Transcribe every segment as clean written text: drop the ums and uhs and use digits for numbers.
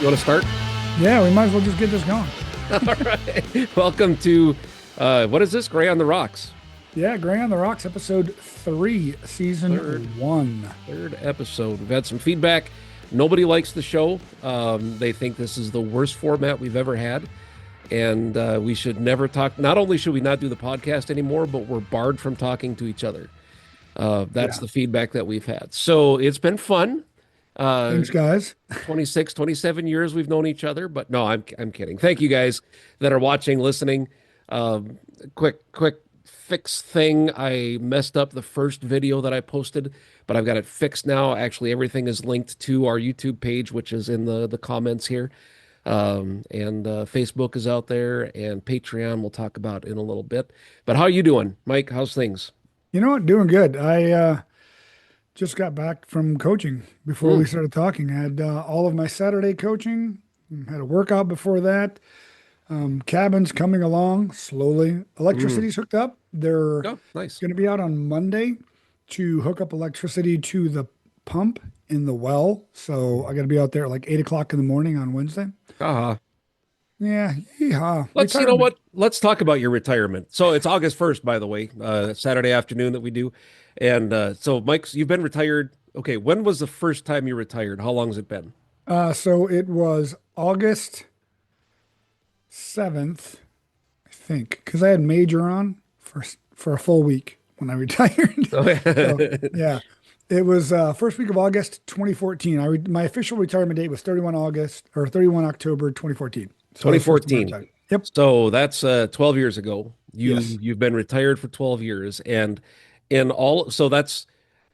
You want to start? Yeah, we might as well just get this going. All right. Welcome to what is this? Gray on the Rocks. Yeah, Gray on the Rocks, episode 3, Third season 1. third episode. We've had some feedback. Nobody likes the show. They think this is the worst format we've ever had. And we should never talk. Not only should we not do the podcast anymore, but we're barred from talking to each other. That's Yeah. the feedback that we've had. So it's been fun. Uh, Thanks, guys. 26, 27 years we've known each other, but no, I'm kidding. Thank you guys that are watching, listening. Quick fix thing. I messed up the first video that I posted, but I've got it fixed now. Actually, everything is linked to our YouTube page, which is in the comments here. And Facebook is out there, and Patreon we'll talk about in a little bit. But how you doing, Mike? How's things? You know what? Doing good. I just got back from coaching before we Mm, started talking. I had all of my Saturday coaching, had a workout before that. Cabins coming along slowly. mm. Electricity's hooked up. They're Oh, nice. going to be out on Monday to hook up electricity to the pump in the well. So I got to be out there at like 8 o'clock in the morning on Wednesday. Uh, Yeah, yeehaw. you know Retirement. what? Let's talk about your retirement. So it's August 1st, by the way, Saturday afternoon that we do. And so, Mike, you've been retired. Okay, when was the first time you retired? How long has it been? So it was August 7th, I think, because I had major on for a full week when I retired. Oh, So yeah. yeah, it was first week of August 2014. My official retirement date was 31 August or 31 October 2014. So that was the first time I 2014. retired. Yep. So that's 12 years ago. Yes. You've been retired for 12 years, and in all, so that's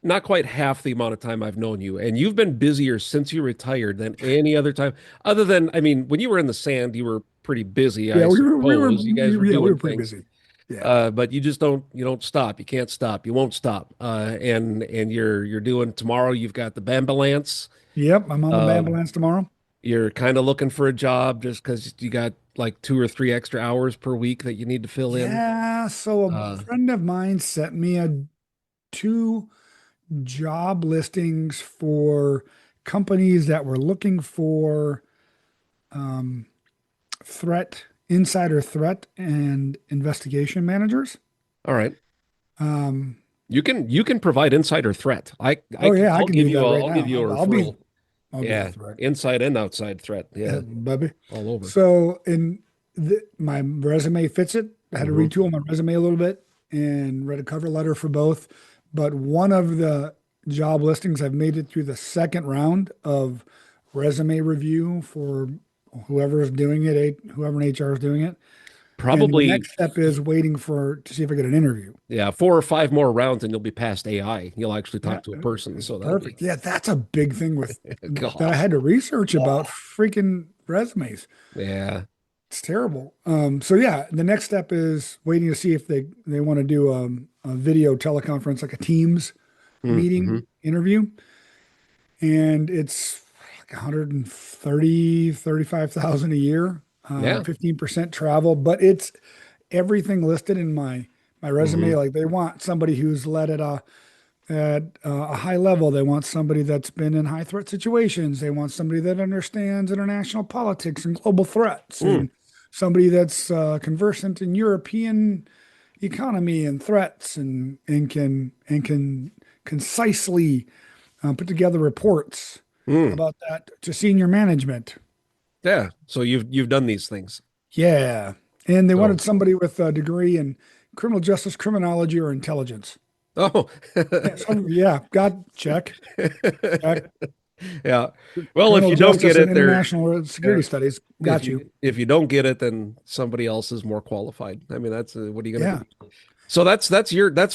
not quite half the amount of time I've known you. And you've been busier since you retired than any other time, other than, I mean, when you were in the sand, you were pretty busy, Yeah, I we were suppose. You guys were yeah, we doing were pretty things. busy. Yeah. But you don't stop. You can't stop. You won't stop. And you're doing tomorrow. You've got the Bambalance. Yep. I'm on the Um, ambulance tomorrow. you're kind of looking for a job just because you got like 2 or 3 extra hours per week that you need to fill in. Yeah. So a Uh, friend of mine sent me two job listings for companies that were looking for um, insider threat and investigation managers. all right. Um, You can provide insider threat. oh yeah, I can do that right I'll give now. you a referral. I'll be the Yeah, threat, inside and outside threat. Yeah, baby. all over. So my resume fits it. I had to Hmm. retool my resume a little bit and read a cover letter for both. But one of the job listings, I've made it through the second round of resume review for whoever's doing it, whoever in HR is doing it. And the Probably, next step is waiting to see if I get an interview. yeah, 4 or 5 more rounds and you'll be past AI. You'll actually Yeah, talk to a person. So that'll be perfect. Yeah, that's a big thing with that I God. had to research about Oh, freaking resumes. yeah. It's terrible. So yeah, the next step is waiting to see if they want to do a video teleconference, like a Teams Mm-hmm. meeting interview, and it's like 135,000 a year, Yeah. 15% travel, but it's everything listed in my resume. Hmm. Like they want somebody who's led at a high level. They want somebody that's been in high threat situations. They want somebody that understands international politics and global threats, Mm. and somebody that's conversant in European economy and threats, and can concisely put together reports Mm. about that to senior management. Yeah. So you've done these things. Yeah, and they So wanted somebody with a degree in criminal justice, criminology, or intelligence. oh. Yeah, yeah, got check. Yeah. Well, if Criminal you don't get justice and it, international uh, security studies. Got you. if you don't get it, then somebody else is more qualified. I mean, that's what are you going to Yeah. do? So that's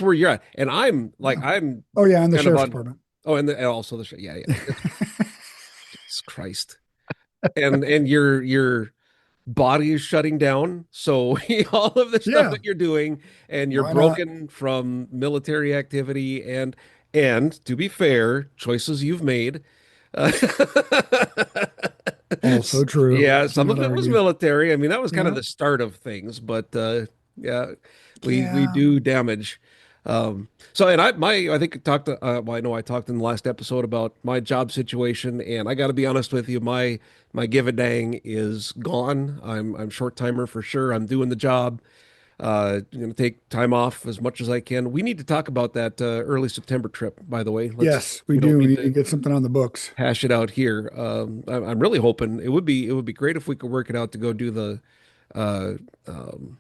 where you're at, and I'm Oh yeah, and the kind of sheriff's on. department. Oh, and also yeah, yeah. Jesus Christ, and your body is shutting down. So all of the stuff Yeah, that you're doing, and you're why not? broken from military activity, and to be fair, choices you've made. Uh, Also true. yeah, some Cannot of it was argue. military. I mean, that was kind of Yeah, the start of things, but yeah, we yeah. do damage. So, and I think I talked, well, I know I talked in the last episode about my job situation, and I got to be honest with you, my give a dang is gone. I'm short timer for sure. I'm doing the job. Going to take time off as much as I can. We need to talk about that early September trip, by the way. Yes, we We don't do. We need need to to get something on the books. hash it out here. I'm really hoping it would be great if we could work it out to go do the uh, um,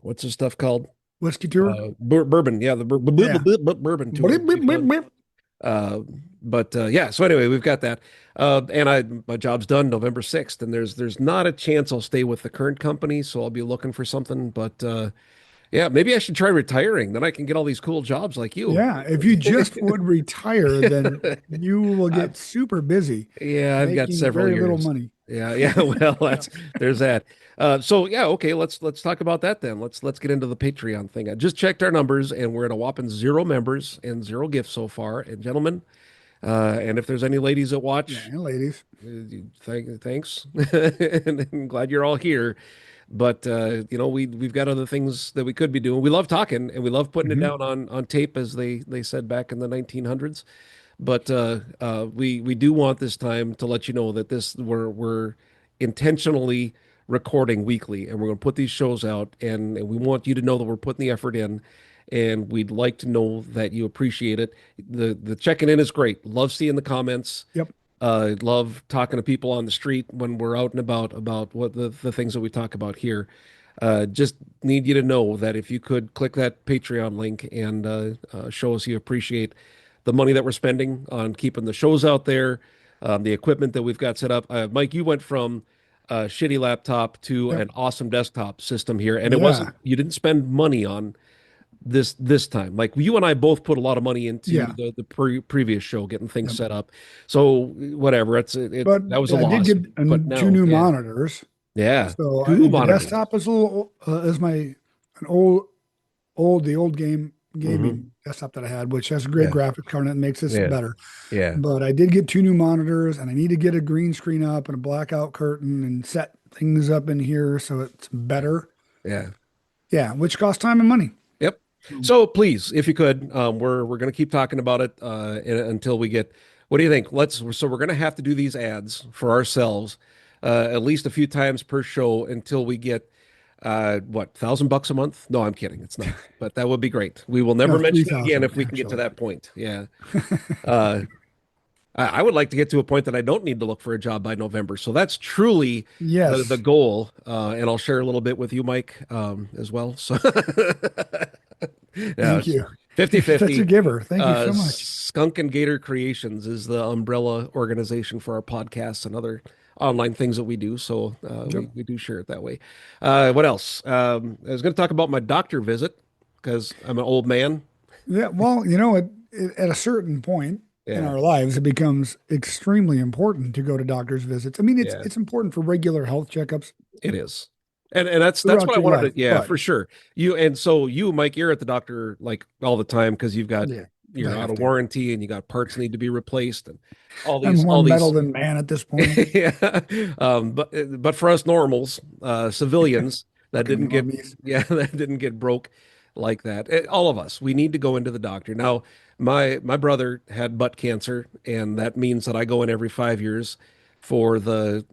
what's this stuff called? Whiskey tour? Bourbon, yeah, the Yeah. bourbon tour Bleep, would be bleep, bleep, fun. bleep. But yeah, so anyway, we've got that. And my job's done November 6th, and there's not a chance I'll stay with the current company, so I'll be looking for something. But yeah, maybe I should try retiring. Then I can get all these cool jobs like you. Yeah. If you just would retire, then you will I've get super busy Yeah, I've got making several very little years. money. Yeah, yeah. Well, Yeah. there's that. So yeah, okay. Let's talk about that then. Let's get into the Patreon thing. I just checked our numbers, and we're at a whopping 0 members and 0 gifts so far. And gentlemen, and if there's any ladies that Yeah. watch, And ladies. thanks. And I'm glad you're all here. But we've got other things that we could be doing. We love talking, and we love putting it Hmm. down on tape, as they said back in the 1900s. But we do want this time to let you know that we're intentionally recording weekly, and we're going to put these shows out, and we want you to know that we're putting the effort in, and we'd like to know that you appreciate it. The checking in is great. Love seeing the comments. Yep. Love talking to people on the street when we're out and about what the things that we talk about here. Just need you to know that if you could click that Patreon link and show us you appreciate the money that we're spending on keeping the shows out there, the equipment that we've got set up. Mike, you went from a shitty laptop to Yep. an awesome desktop system here, and Yeah. you didn't spend money on this time. Like you and I both put a lot of money into Yeah. the previous show, getting things Yep. set up. So whatever, But that was a I did loss. get But two now, new yeah, monitors. yeah, So two the monitors. desktop is a little is my an old the old Hmm. gaming desktop that I had, which has a great Yeah, graphics card and it makes this yeah, better. yeah, But I did get two new monitors, and I need to get a green screen up and a blackout curtain and set things up in here so it's better. yeah. Yeah, which costs time and money. Yep. So, So please, if you could, we're going to keep talking about it until we get. What do you think? So we're going to have to do these ads for ourselves at least a few times per show until we get what, $1,000 a month? No, I'm kidding. It's not, but that would be great. We will never yeah, mention it again 3,000 if we can get to actually. that point. Yeah. Uh, I would like to get to a point that I don't need to look for a job by November. So that's truly the Yes. goal. And I'll share a little bit with you, Mike, as well. So yeah, Thank it's you. You're such a 50-50. giver. Thank you so much. Skunk and Gator Creations is the umbrella organization for our podcasts and other online things that we do. So Yep. we do share it that way. What else? I was going to talk about my doctor visit because I'm an old man. Yeah. Well, at a certain point in Yeah, our lives, it becomes extremely important to go to doctor's visits. I mean, it's yeah. it's important for regular health checkups It is. And that's throughout what I your wanted life, to, yeah, but for sure. You, Mike, you're at the doctor like all the time because yeah, I you're out have of to. warranty and you got parts need to be replaced and I'm more all metal these than man at this point. yeah. But for us normals, civilians that Fucking didn't get normies. yeah, that didn't get broke like that. All of us, we need to go into the doctor. Now, my brother had butt cancer, and that means that I go in every 5 years for the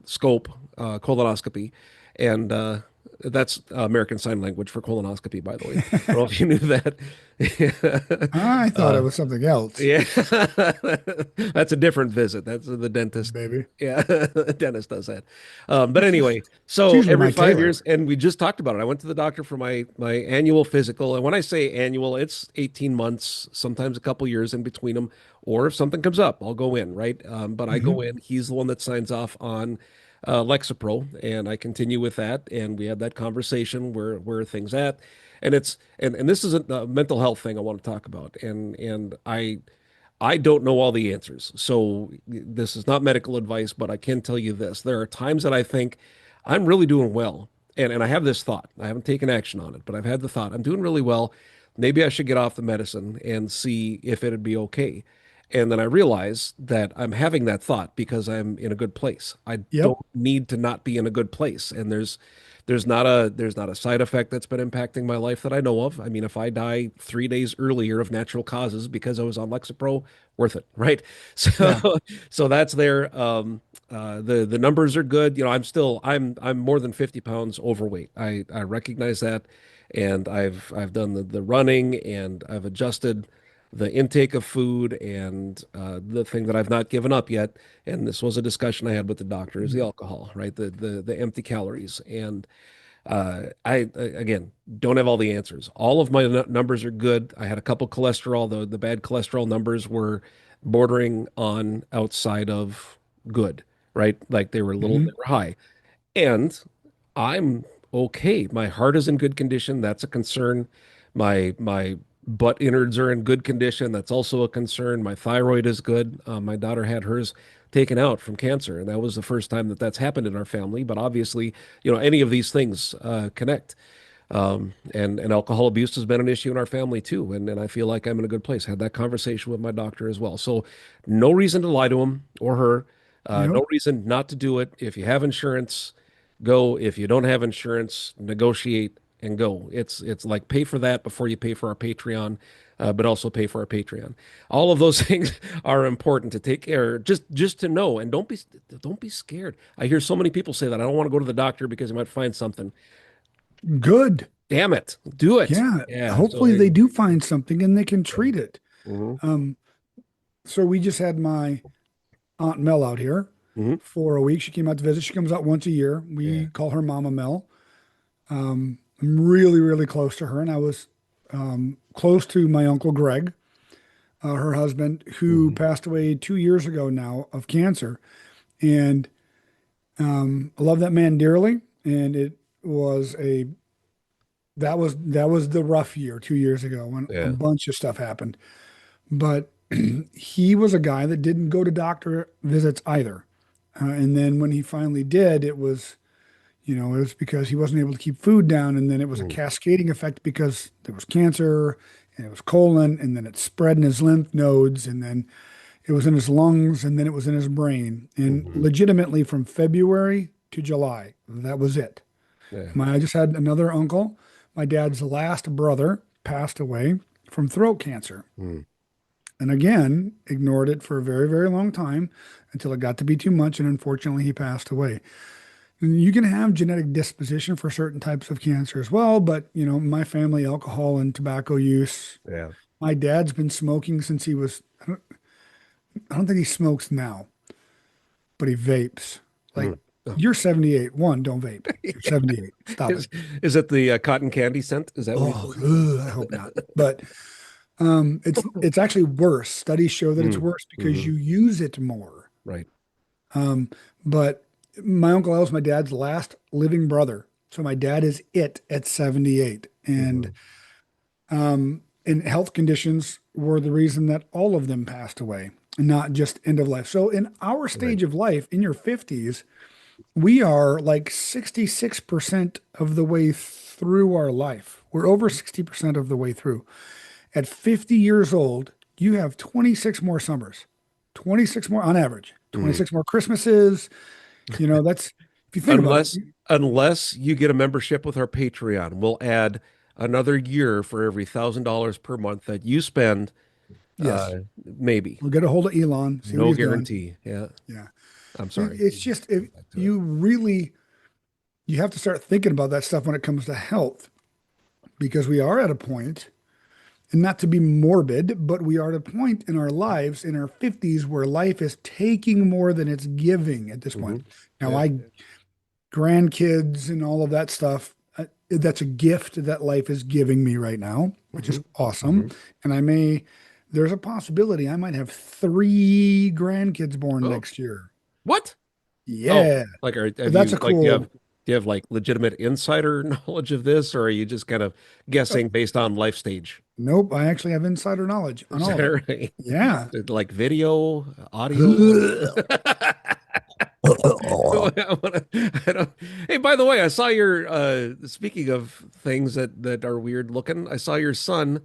scope colonoscopy, and that's American Sign Language for colonoscopy, by the way. I don't know if you knew that. I thought it Uh, was something else, yeah, that's a different visit. That's the dentist. baby. Yeah, the dentist does that. But anyway, It's so usually every my 5 years, tailor. and we just talked about it. I went to the doctor for my annual physical, and when I say annual, it's 18 months, sometimes a couple years in between them. Or if something comes up, I'll go in, right? But I go Hmm. in. He's the one that signs off on Lexapro, and I continue with that. And we had that conversation where are things at, and and this isn't a mental health thing I want to talk about, and I don't know all the answers. So this is not medical advice, but I can tell you this. There are times that I think I'm really doing well. And I have this thought. I haven't taken action on it, but I've had the thought. I'm doing really well. Maybe I should get off the medicine and see if it'd be okay. And then I realize that I'm having that thought because I'm in a good place. I Yep. don't need to not be in a good place. And there's not a side effect that's been impacting my life that I know of. I mean, if I die 3 days earlier of natural causes because I was on Lexapro, worth it, right? So Yeah. so that's there. The numbers are good. I'm more than 50 pounds overweight. I recognize that, and I've done the running, and I've adjusted the intake of food, and the thing that I've not given up yet, and this was a discussion I had with the doctor, is the alcohol, right? The empty calories. And I again don't have all the answers. All of my numbers are good. I had a couple cholesterol. The bad cholesterol numbers were bordering on outside of good, right? Like they Hmm. were high. And I'm okay. My heart is in good condition. That's a concern. My butt innards are in good condition. That's also a concern. My thyroid is good. My daughter had hers taken out from cancer, and that was the first time that that's happened in our family. But obviously, any of these things connect. And alcohol abuse has been an issue in our family too. And I feel like I'm in a good place. Had that conversation with my doctor as well. So no reason to lie to him or her. Yep. No reason not to do it. If you have insurance, go. If you don't have insurance, negotiate and go. It's like pay for that before you pay for our Patreon, but also pay for our Patreon. All of those things are important to take care. Just to know, and don't be scared. I hear so many people say that I don't want to go to the doctor because I might find something. Good. Damn it, do it. Yeah. Yeah. So Hopefully there they you do find something and they can go. treat it. Hmm. Um, so we just had my Aunt Mel out here Hmm. for a week. She came out to visit. She comes out once a year. Yeah. We call her Mama Mel. I'm really, really close to her, and I was close to my Uncle Greg, her husband, who Hmm. passed away 2 years ago now of cancer. And I love that man dearly. And it was a that was the rough year 2 years ago when a Yeah. bunch of stuff happened. But he was a guy that didn't go to doctor visits either. And then when he finally did, it was because he wasn't able to keep food down. And then it was a Mm. cascading effect because there was cancer and it was colon, and then it spread in his lymph nodes, and then it was in his lungs, and then it was in his brain. And Hmm. legitimately from February to July, that was it. Yeah. I just had another uncle. My dad's last brother passed away from throat cancer. Mm. And again, ignored it for a very, very long time until it got to be too much. And unfortunately, he passed away. And you can have genetic disposition for certain types of cancer as well. But, my family, alcohol and tobacco use. Yeah. My dad's been smoking since he was, I don't think he smokes now, but he vapes. Like, Mm. Oh. you're 78. One, don't vape. You're 78. Stop it. Is it the cotton candy scent? Is that what he's Oh, doing? ugh, I hope not. But it's actually worse. Studies show that it's Mm. worse because Hmm. you use it more. Right. Um, but my uncle Al was my dad's last living brother. So my dad is it at 78. And Hmm. and health conditions were the reason that all of them passed away, not just end of life. So in our Right. stage of life, in your 50s, we are like 66% of the way through our life. We're over 60% of the way through. At 50 years old, you have 26 more summers, 26 more on average, Mm. 26 more Christmases. That's if you think about it. Unless unless you get a membership with our Patreon, we'll add another year for every $1,000 per month that you spend. Yes, Maybe. we'll get a hold of Elon, see what No he's doing. guarantee. Yeah. Yeah. I'm sorry. It's just if Back to it. you have to start thinking about that stuff when it comes to health because we are at a point, and not to be morbid, but we are at a point in our lives in our 50s where life is taking more than it's giving at this Hmm. point. Now, Yeah. I grandkids and all of that stuff, that's a gift that life is giving me right now, which is Hmm. awesome. Hmm. And there's a possibility I might have three grandkids born Oh, next year. what? Oh, Yeah. like So have that's you a like cool. do you have like legitimate insider knowledge of this, or are you just kind of uh, guessing based on life stage? Nope, I actually have insider knowledge on Is all of that it. right? Yeah. Like video, audio? I don't, hey, by the way, I saw your speaking of things that are weird looking, I saw your son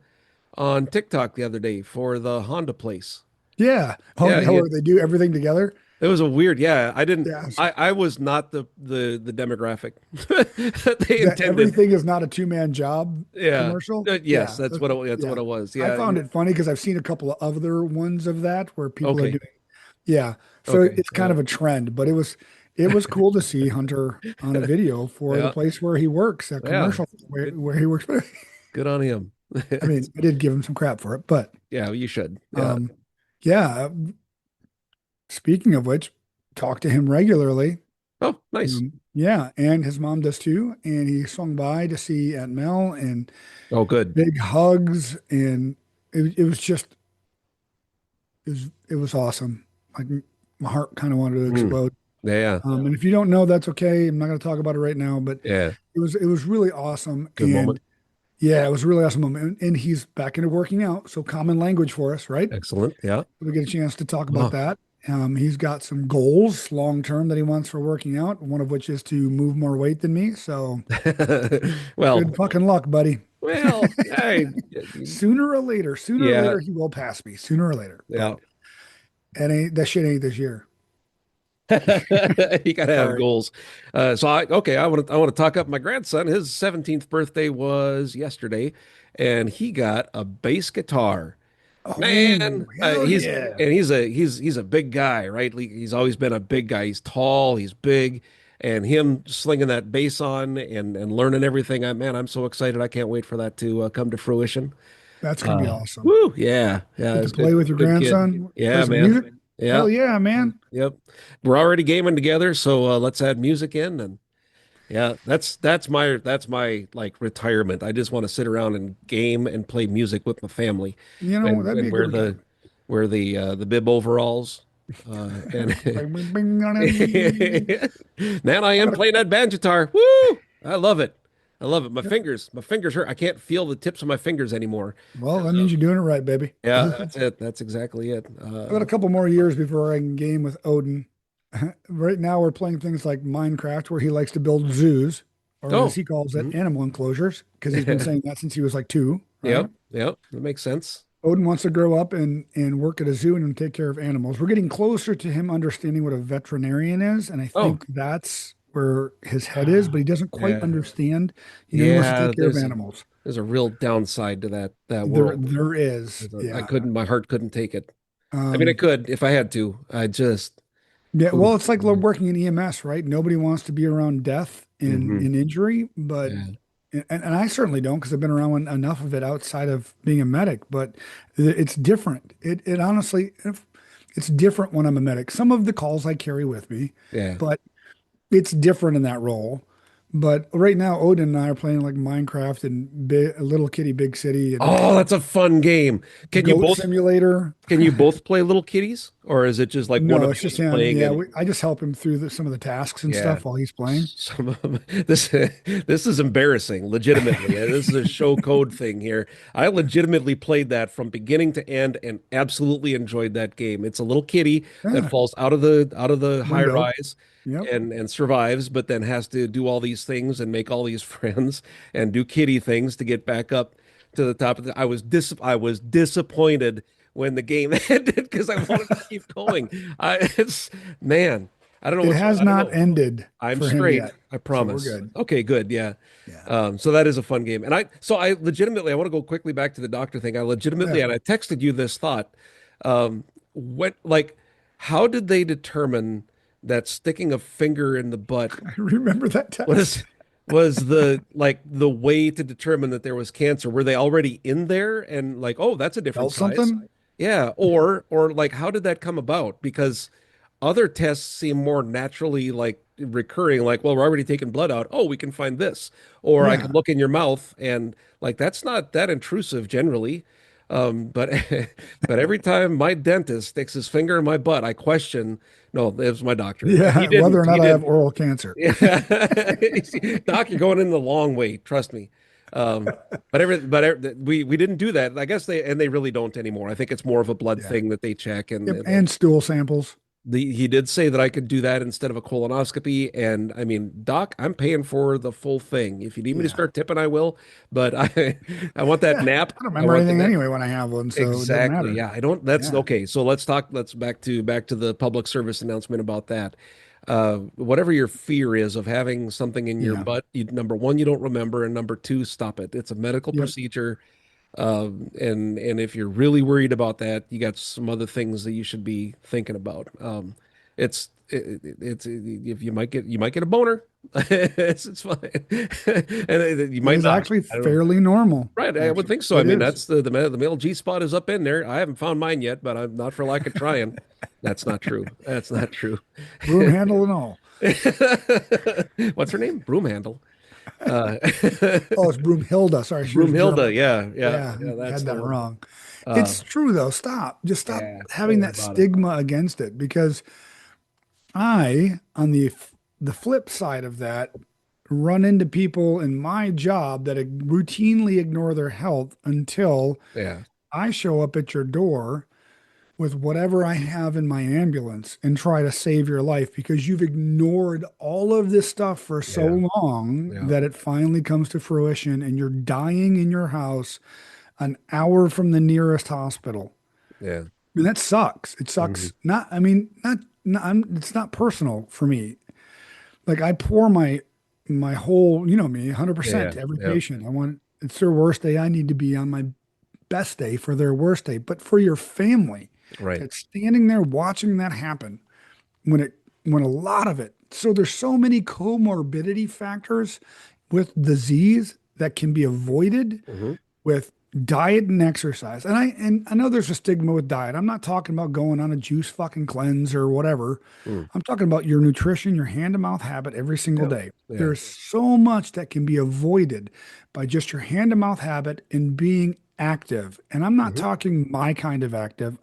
on TikTok the other day for the Honda place. Yeah. Oh, Yeah, yeah, yeah. where they do everything together. It was a weird, yeah. I didn't Yeah. I was not the demographic that they That intended. everything is not a two-man job Yeah. commercial. Yes, Yeah. that's what Yeah. it was. I Yeah. found it funny because I've seen a couple of other ones of that where people are Okay. doing, yeah. So Okay. it's kind Yeah. of a trend, but it was cool to see Hunter on a video for the Yeah. place where he works, a Yeah. commercial Good where he works. good on him. I mean, I did give him some crap for it, but Yeah, you should. Yeah. um, yeah. Speaking of which, talk to him regularly. Oh, nice. Yeah, and his mom does too. And he swung by to see Aunt Mel and Oh, good. big hugs, and it was just it was awesome. Like my heart kind of wanted to Mm. explode. Yeah. And if you don't know, that's okay. I'm not going to talk about it right now, but Yeah. it was really awesome. Good And moment. yeah, it was a really awesome moment. And he's back into working out, so common language for us, right? Excellent. Yeah. We get a chance to talk about Oh. that. He's got some goals long term that he wants for working out, one of which is to move more weight than me. So Well, good fucking luck, buddy. well, I, Sooner or yeah, later, he will pass me. Sooner or later, yeah. but that shit ain't this year. You gotta have Sorry. goals. Okay, I want to talk up my grandson. His 17th birthday was yesterday, and he got a bass guitar. Oh, Man, hell yeah. he's a big guy, right? He's always been a big guy. He's tall, he's big, and him slinging that bass on and learning everything. I'm so excited. I can't wait for that to come to fruition. That's gonna be awesome. Woo, yeah, yeah, Get to it's play with your good kid. grandson, play Yeah, some man. music. Yeah, Hell yeah, man. yep. We're already gaming together, so let's add music in and yeah, that's my like retirement. I just want to sit around and game and play music with my family That'd be and a good weekend. wear the bib overalls. And Bing, bing, bing, ding, ding. man, I I am got a, playing that banjo guitar. Woo! I love it. I love it. yep. My fingers hurt. I can't feel the tips of my fingers anymore. Well, that means you're doing it right, baby. Yeah, that's it. That's exactly it. I got a couple more years before I can game with Odin. Right now, we're playing things like Minecraft, where he likes to build zoos, or as Oh. he calls it, Mhm. animal enclosures, because he's been saying that since he was like two, right? Yep, yep, that makes sense. Odin wants to grow up and work at a zoo and take care of animals. We're getting closer to him understanding what a veterinarian is, and I Oh, think that's where his head is, but he doesn't quite yeah, understand. He wants to yeah. take care of animals. There's a real downside to that There, world. there is, I yeah. couldn't. My heart couldn't take it. I mean, I Um, could if I had to. I just. Yeah, Oof. well, it's like working in EMS, right? Nobody wants to be around death and, Hmm. and injury, but Yeah, and I certainly don't because I've been around enough of it outside of being a medic, but it's different. It honestly, it's different when I'm a medic. Some of the calls I carry with me, yeah. but it's different in that role. But right now, Odin and I are playing like Minecraft and Little Kitty Big City and Oh, that's a fun game. Goat Simulator. Can you both play little kitties, or is it just like one No, of it's you just is him. playing Yeah, and I just help him through some of the tasks and yeah. stuff while he's playing. Some of them, this is embarrassing, legitimately. This is a show code thing here. I legitimately played that from beginning to end and absolutely enjoyed that game. It's a little kitty that Yeah, falls out of the high window. rise Yep. and survives, but then has to do all these things and make all these friends and do kitty things to get back up to the top of the. I was disappointed when the game ended because I wanted to keep going. It's man. It has I don't not know. ended I'm for him straight. yet, I so we're promise. good. Okay, good. Yeah. Yeah. So that is a fun game. And I legitimately, I want to go quickly back to the doctor thing. I legitimately, Yeah. and I texted you this thought. What, like, how did they determine that sticking a finger in the butt I remember that was, text. was the way to determine that there was cancer? Were they already in there and like, oh, that's a different Felt size? something? Yeah. Or like, how did that come about? Because other tests seem more naturally like recurring, like, well, we're already taking blood out. Oh, we can find this. Or I can Yeah. look in your mouth and like that's not that intrusive generally. But but every time my dentist sticks his finger in my butt, I question, no, it was my doctor. And he Yeah. Whether or didn't. He not I have didn't. oral cancer. Yeah. Doc, you're going in the long way, trust me. Um, we didn't do that. I guess they really don't anymore. I think it's more of a blood Yeah. thing that they check Yep. And stool samples. He did say that I could do that instead of a colonoscopy. And I mean, doc, I'm paying for the full thing. If you need me to Yeah. start tipping, I will. But I want that Yeah. nap. I don't I remember want the anything nap. anyway when I have one, so it doesn't Exactly. matter. Yeah. I don't, that's Yeah. okay. So let's talk, let's back to the public service announcement about that. Whatever your fear is of having something in your Yeah. butt, number one, you don't remember, and number two, stop it. It's a medical Yep. procedure. And if you're really worried about that, you got some other things that you should be thinking about. It's if you might get a boner. It's fine, and you It might is not. actually I don't know. fairly normal, Right, I would actually. think so. I It mean, is. that's the male G spot is up in there. I haven't found mine yet, but I'm not for lack of trying. That's not true. That's not true. Broom handle and all. What's her name? Broom handle. Uh, Oh, it's Broomhilda. Sorry, she was Broomhilda. German. Yeah, yeah, Yeah, yeah. That's had the that one. wrong. Uh, It's true though. Stop. Just stop yeah. Don't having worry that about it. stigma against it because on the flip side of that, run into people in my job that routinely ignore their health until Yeah, I show up at your door with whatever I have in my ambulance and try to save your life because you've ignored all of this stuff for so yeah, long yeah, that it finally comes to fruition and you're dying in your house an hour from the nearest hospital. yeah. I mean, that sucks. It Hmm. sucks. Not, I mean, not it's not personal for me. Like I pour my whole, you know me, Yeah, 100% yeah, to every yeah. patient. I want it's their worst day. I need to be on my best day for their worst day. But for your family, Right. that's standing there watching that happen when a lot of it. So there's so many comorbidity factors with disease that can be avoided Hmm. with diet and exercise. And I know there's a stigma with diet. I'm not talking about going on a juice fucking cleanse or whatever. Mm. I'm talking about your nutrition, your hand to mouth habit every single Yeah, day. yeah. There's so much that can be avoided by just your hand to mouth habit and being active. And I'm not Hmm. talking my kind of active.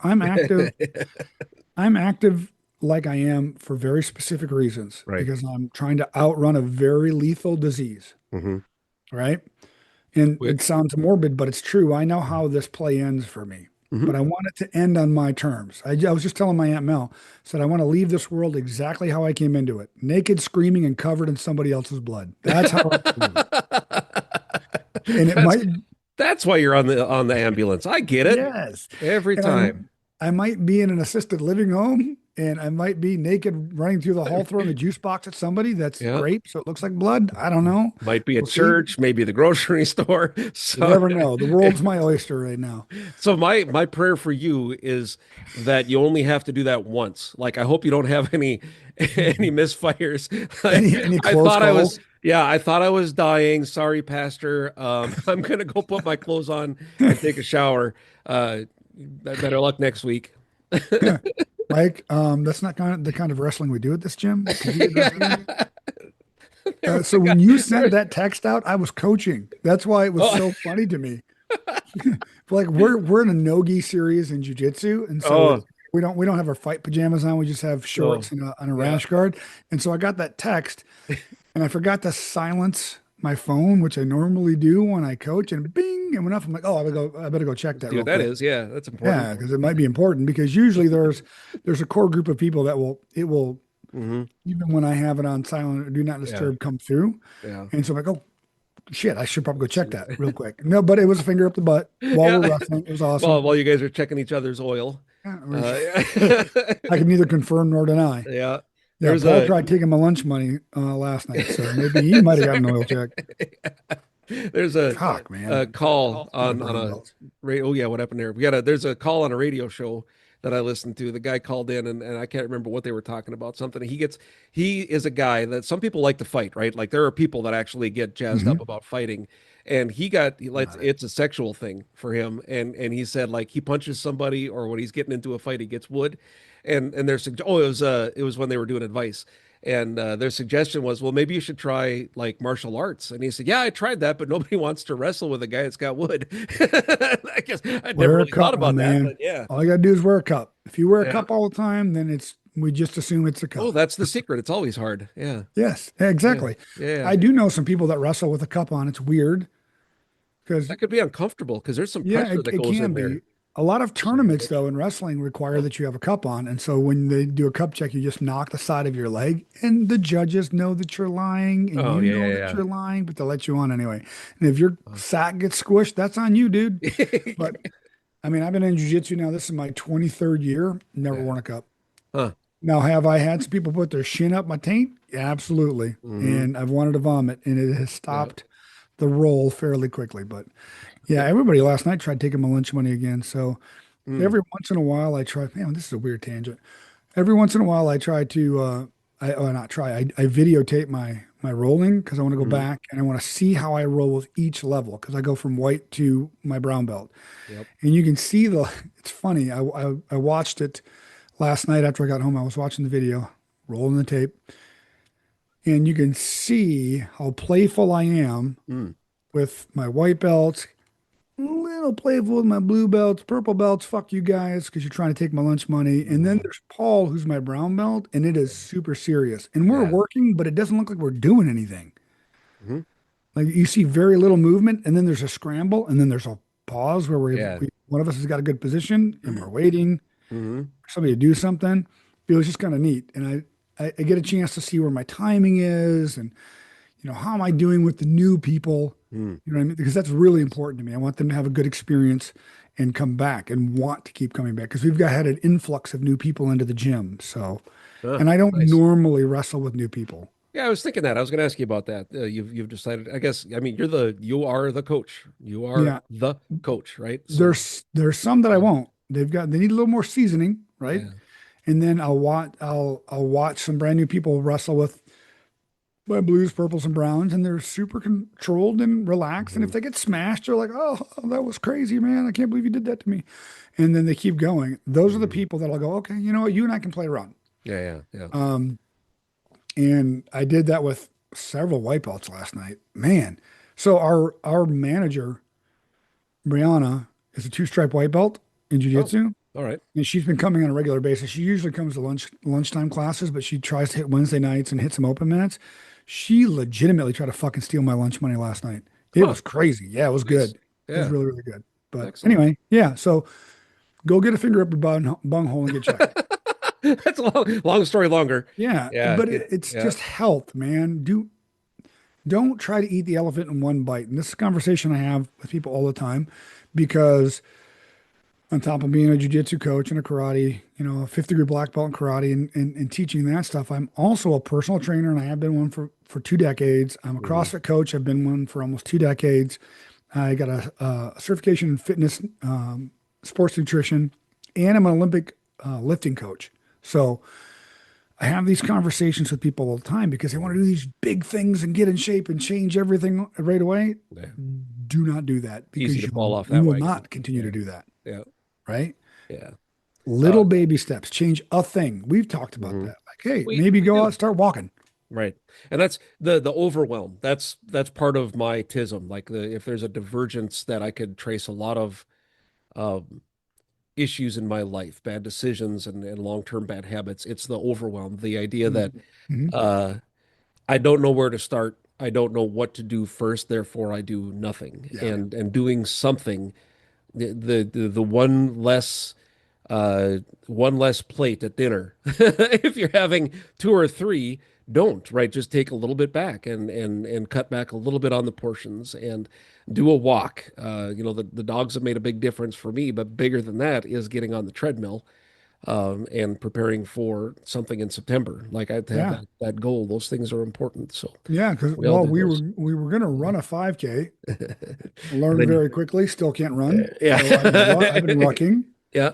I'm active like I am for very specific reasons Right. because I'm trying to outrun a very lethal disease, Hmm. right? And it Quick. sounds morbid, but it's true. I know how this play ends for me, Hmm. but I want it to end on my terms. I was just telling my Aunt Mel, said I want to leave this world exactly how I came into it, naked, screaming, and covered in somebody else's blood. That's how I want to leave it. And it That's might, that's why you're on the ambulance. I get it yes. every And time. I might be in an assisted living home and I might be naked running through the hall throwing the juice box at somebody that's Yeah. grape, so it looks like blood. I don't know. Might be a We'll see. church, maybe the grocery store. You So never know. The world's my oyster right now. so my prayer for you is that you only have to do that once. Like I hope you don't have any any misfires. Any I close thought I calls? was yeah, I thought I was dying. Sorry, Pastor. I'm gonna go put my clothes on and take a shower. Better luck next week. Mike, that's not the kind of wrestling we do at this gym. Could you address it again? Yeah. There was So a guy. when you sent There, that text out, I was coaching. That's why it was oh, so funny to me. Like we're in a no-gi series in jiu-jitsu, and so oh, it's we don't have our fight pajamas on. We just have oh, shorts and a yeah. rash guard. And so I got that text, and I forgot to silence my phone, which I normally do when I coach. And bing, it went off. I'm like, oh, I better go check that See what real that quick. is. Yeah, that's important. Yeah, because it might be important. Because usually there's a core group of people that will Hmm. even when I have it on silent or do not Yeah, disturb come through. yeah. And so I'm like, oh shit, I should probably go check that real quick. No, but it was a finger up the butt while we're Yeah. wrestling. It was Well, awesome. while you guys are checking each other's oil. Yeah, Yeah. I can neither confirm nor deny. Yeah. Yeah, There's Paul a tried taking my lunch money last night, so maybe he might have gotten an sorry. oil check. There's a Fuck, a man. call My on brain a melts. radio. Oh yeah, what happened there? There's a call on a radio show that I listened to. The guy called in and I can't remember what they were talking about. Something he is a guy that some people like to fight, right? Like there are people that actually get jazzed up Hmm. about fighting. And he like Not it. it's a sexual thing for him. And he said like he punches somebody or when he's getting into a fight, he gets wood. And there's oh it was when they were doing advice. And their suggestion was, well, maybe you should try like martial arts. And he said, yeah, I tried that, but nobody wants to wrestle with a guy that's got wood. I guess I'd never Wear a really thought cup, my about that, but man. yeah. All you gotta do is wear a cup. If you wear a Yeah. cup all the time, then we just assume it's a Oh, cup. that's the secret. It's always hard. Yeah. Yes, Yeah. exactly. Yeah. I do know some people that wrestle with a cup on. It's weird because That could be uncomfortable because there's some yeah, pressure it, that it goes can in be. there. A lot of Son of a tournaments, bitch. though, in wrestling require Oh, that you have a cup on. And so when they do a cup check, you just knock the side of your leg, and the judges know that you're lying, and oh you yeah, know that yeah, you're lying, but they'll let you on anyway. And if your yeah. sack gets squished, that's on you, dude. Uh, But I mean, I've been in jiu-jitsu now. This is my 23rd year. Never yeah. won a cup. Huh. Now, have I had some people put their shin up my taint? Yeah, absolutely. Hmm. And I've wanted to vomit, and it has Yeah. stopped the roll fairly quickly. But yeah, It, everybody last night tried taking my lunch money again. So mm, every once in a while, I try. Man, this is a weird tangent. Every once in a while, I try to. Not try. I videotape my rolling because I want to go hmm. back and I want to see how I roll with each level because I go from white to my brown belt, Yep. and you can see the. It's funny. I watched it last night after I got home. I was watching the video, rolling the tape, and you can see how playful I am Mm, with my white belts, a little playful with my blue belts, purple belts. Fuck you guys, because you're trying to take my lunch money. And then hmm. there's Paul, who's my brown belt, and it is super serious. And we're Yeah. working, but it doesn't look like we're doing anything. Hmm. Like you see very little movement, and then there's a scramble, and then there's a pause where Yeah. one of us has got a good position, and we're waiting Hmm. for somebody to do something. It was just kind of neat, and I get a chance to see where my timing is, and how am I doing with the new people? Mm. You know what I mean? Because that's really important to me. I want them to have a good experience and come back and want to keep coming back because we've got had an influx of new people into the gym. So, and I don't Nice. normally wrestle with new people. Yeah, I was thinking that. I was going to ask you about that. You've decided. I guess. I mean, you are the coach. You are Yeah, the coach, right? So there's some that I yeah, won't. They need a little more seasoning, right? yeah. And then I'll watch some brand new people wrestle with my blues, purples, and browns, and they're super controlled and relaxed. And if Hmm. they get smashed, they're like, "Oh, that was crazy, man! I can't believe you did that to me." And then they keep going. Those are the Hmm. people that I'll go, "Okay, you know what? You and I can play around." Yeah, yeah, yeah. Um, and I did that with several white belts last night. Man, so our manager Brianna is a two-stripe white belt in Oh, jiu-jitsu. all right. And she's been coming on a regular basis. She usually comes to lunchtime classes, but she tries to hit Wednesday nights and hit some open minutes. She legitimately tried to fucking steal my lunch money last night. It Huh. was crazy. Yeah, it was Nice. good. It was Yeah. really, really good. But Excellent. anyway, yeah. So go get a finger up your bung hole and get checked. That's a long story longer. Yeah, Yeah, but yeah, it's yeah. just health, man. Don't try to eat the elephant in one bite. And this is a conversation I have with people all the time because on top of being a jujitsu coach and a karate, a fifth degree black belt in karate and teaching that stuff, I'm also a personal trainer and I have been one for 2 decades. I'm a Hmm. CrossFit coach. I've been one for almost 2 decades. I got a certification in fitness, sports nutrition, and I'm an Olympic lifting coach. So I have these conversations with people all the time because they want to do these big things and get in shape and change everything right away. Yeah. Do not do that Easy because to you fall off you that will wagon. not continue to Yeah, do that, yeah, right? yeah. Uh, Little baby steps, change a thing. We've talked about mhm. that. Like, hey, We maybe go do. out, start walking. Right. And that's the overwhelm. That's part of my tism. Like if there's a divergence that I could trace a lot of um issues in my life, bad decisions and long-term bad habits, it's the overwhelm. The idea that Mhm. uh I don't know where to start. I don't know what to do first, therefore I do nothing. Yeah. And doing something, the uh, one less plate at dinner. If you're having two or three, don't, right? Just take a little bit back and cut back a little bit on the portions and do a walk. The dogs have made a big difference for me, but bigger than that is getting on the treadmill and preparing for something in September. Like I have to have Yeah. that goal. Those things are important. So Yeah. Because, we all well, do we were those. we were going to run a 5K, And learned then very quickly, still can't run. yeah. So I've been rucking. Yeah.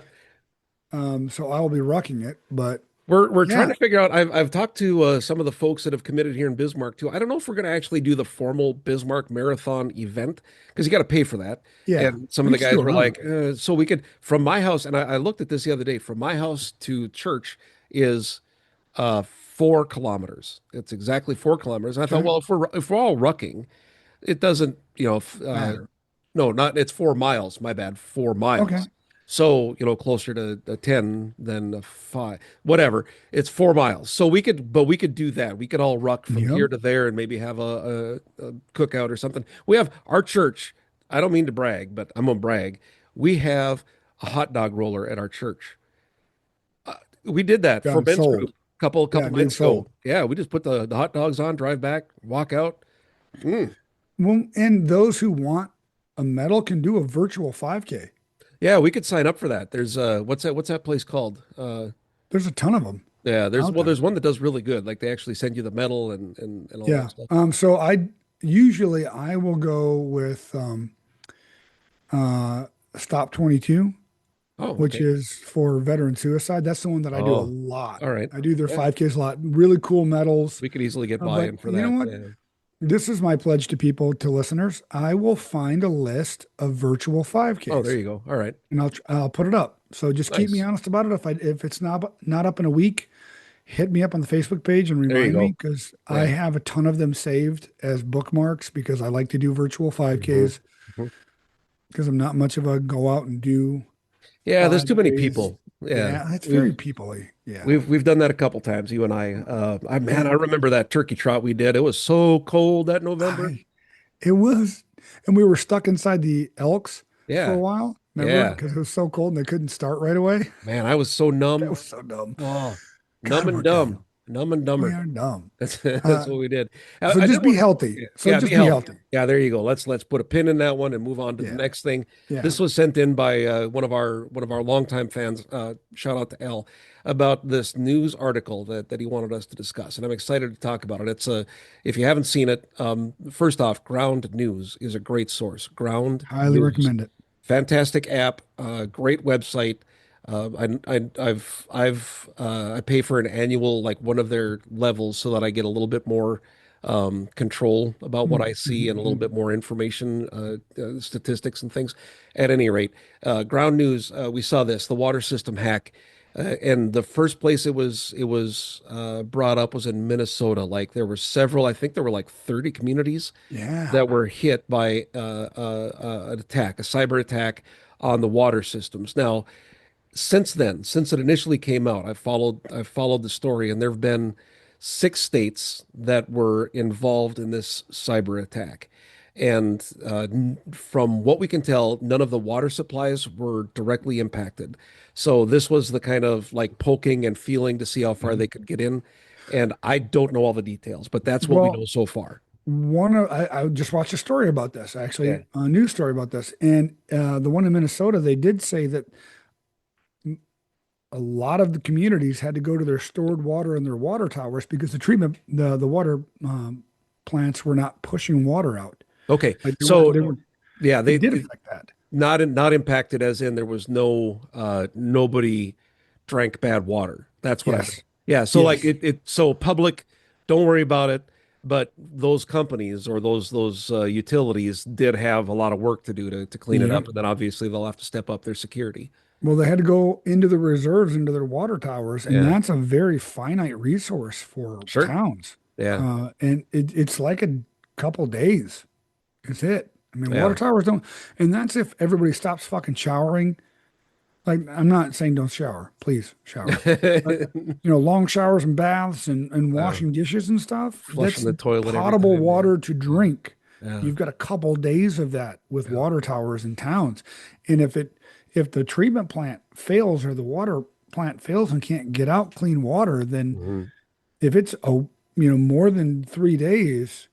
So I will be rucking it. But We're trying yeah, to figure out. I've talked to some of the folks that have committed here in Bismarck too. I don't know if we're going to actually do the formal Bismarck Marathon event because you got to pay for that. yeah, And some of we the can still guys were run. like, so we could from my house, and I looked at this the other day. From my house to church is 4 kilometers. It's exactly 4 kilometers. And I thought, Okay. well, if we're all rucking, it doesn't, Matter. no, not, it's 4 miles, my bad, four Okay. miles. So, closer to a 10 than a five, whatever. It's 4 miles. So we could do that. We could all ruck from Yep. here to there and maybe have a cookout or something. We have our church. I don't mean to brag, but I'm gonna brag. We have a hot dog roller at our church. We did that for Done, men's sold. group couple Yeah, dude, nights ago. sold. Yeah, we just put the hot dogs on, drive back, walk out. Mm. Well, and those who want a medal can do a virtual 5K. Yeah, we could sign up for that. There's what's that place called? There's a ton of them Yeah, out there. there's one that does really good. Like they actually send you the medal and all that Yeah. stuff. So I usually I will go with uh Stop 22, Oh, which okay. is for veteran suicide. That's the one that I do a Oh, lot. all right. I do their Yeah, 5Ks a lot. Really cool medals. we could easily get But buy-in for you know that. what? Yeah. This is my pledge to people, to listeners. I will find a list of virtual Oh, there 5Ks you go. All right. and I'll put it up. So just keep me Nice. honest about it. If it's not up in a week, hit me up on the Facebook page and There you remind me, go. because I Yeah. have a ton of them saved as bookmarks because I like to do virtual hmm 5Ks hmm because I'm not much of a go out and do Yeah, there's too many 5Ks. people. Yeah. Yeah, it's very We've people-y. Yeah. we've done that a couple times, you and I. Man, I And remember that turkey trot we did. It was so cold that November. I it was and we were stuck inside the Elks for a Yeah. while. Remember? Yeah. Because it was so cold and they couldn't start right away. Man, I was so That numb. was so dumb. Oh, numb God, and we're dumb. dumb. Numb and We dumber. are dumb. That's Uh, what we did. so I did just be want healthy. yeah, So yeah, be just be healthy. healthy. Yeah, there you go. Let's put a pin in that one and move on to the Yeah. next thing. Yeah. This was sent in by one of our longtime fans. Shout out to L about this news article that he wanted us to discuss, and I'm excited to talk about it. It's a if you haven't seen it, first off, Ground News is a great source. Ground Highly News, recommend it. fantastic app, great website. I pay for an annual like one of their levels so that I get a little bit more control about what Mm, I see mhm, and a little mhm. bit more information, statistics and things. At any rate, ground news. We saw this the water system hack, and the first place it was brought up was in Minnesota. Like there were several. I think there were like 30 communities Yeah. that were hit by an attack, a cyber attack on the water systems. Now, since then, since it initially came out, I've followed the story, and there have been 6 states that were involved in this cyber attack. And from what we can tell, none of the water supplies were directly impacted. So this was the kind of like poking and feeling to see how far Mhm. they could get in. And I don't know all the details, but that's what we know Well, so far. I just watched a story about this, Yeah. actually, a news story about this. And the one in Minnesota, they did say that a lot of the communities had to go to their stored water and their water towers because the water plants were not pushing water out. Okay. Like So yeah, it did affect that. not impacted as in there was no nobody drank bad water. That's what I meant. Yes. Yeah, so like Yes. so public, don't worry about it. But those companies or those utilities did have a lot of work to do to clean it Yep. up, and then obviously they'll have to step up their security. Well, they had to go into the reserves, into their water towers, and Yeah, that's a very finite resource for sure. towns. Yeah, And it's like a couple days. Is it? I mean, water yeah. towers don't, and that's if everybody stops fucking showering. Like, I'm not saying don't shower, please shower. But, long showers and baths and Uh, washing dishes and stuff, flushing that's the toilet every potable time. water to Yeah, drink. yeah, You've got a couple days of that with yeah. water towers in towns. And if the treatment plant fails or the water plant fails and can't get out clean water, then Mhm. if it's more than 3 days,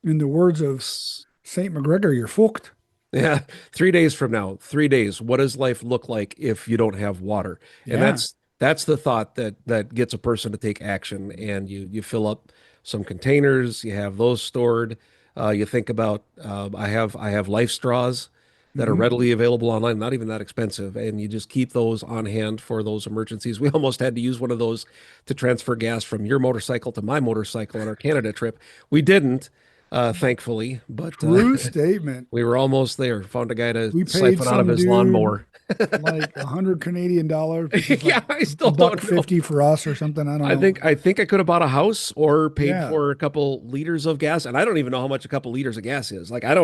in the words of S- Saint McGregor, you're fucked. Yeah, 3 days from now, 3 days. What does life look like if you don't have water? And Yeah. that's the thought that gets a person to take action. And you fill up some containers, you have those stored. You think about I have life straws that are Hmm. readily available online, not even that expensive, and you just keep those on hand for those emergencies. We almost had to use one of those to transfer gas from your motorcycle to my motorcycle on our Canada trip. We didn't, thankfully, but True statement. we were almost there. Found a guy to We paid siphon out of some his dude lawnmower. like 100 Canadian dollars, which is like Yeah, I a still buck don't know. 50 for us or something. I don't know. I think I could have bought a house or paid Yeah. for a couple liters of gas, and I don't even know how much a couple liters of gas is. Like I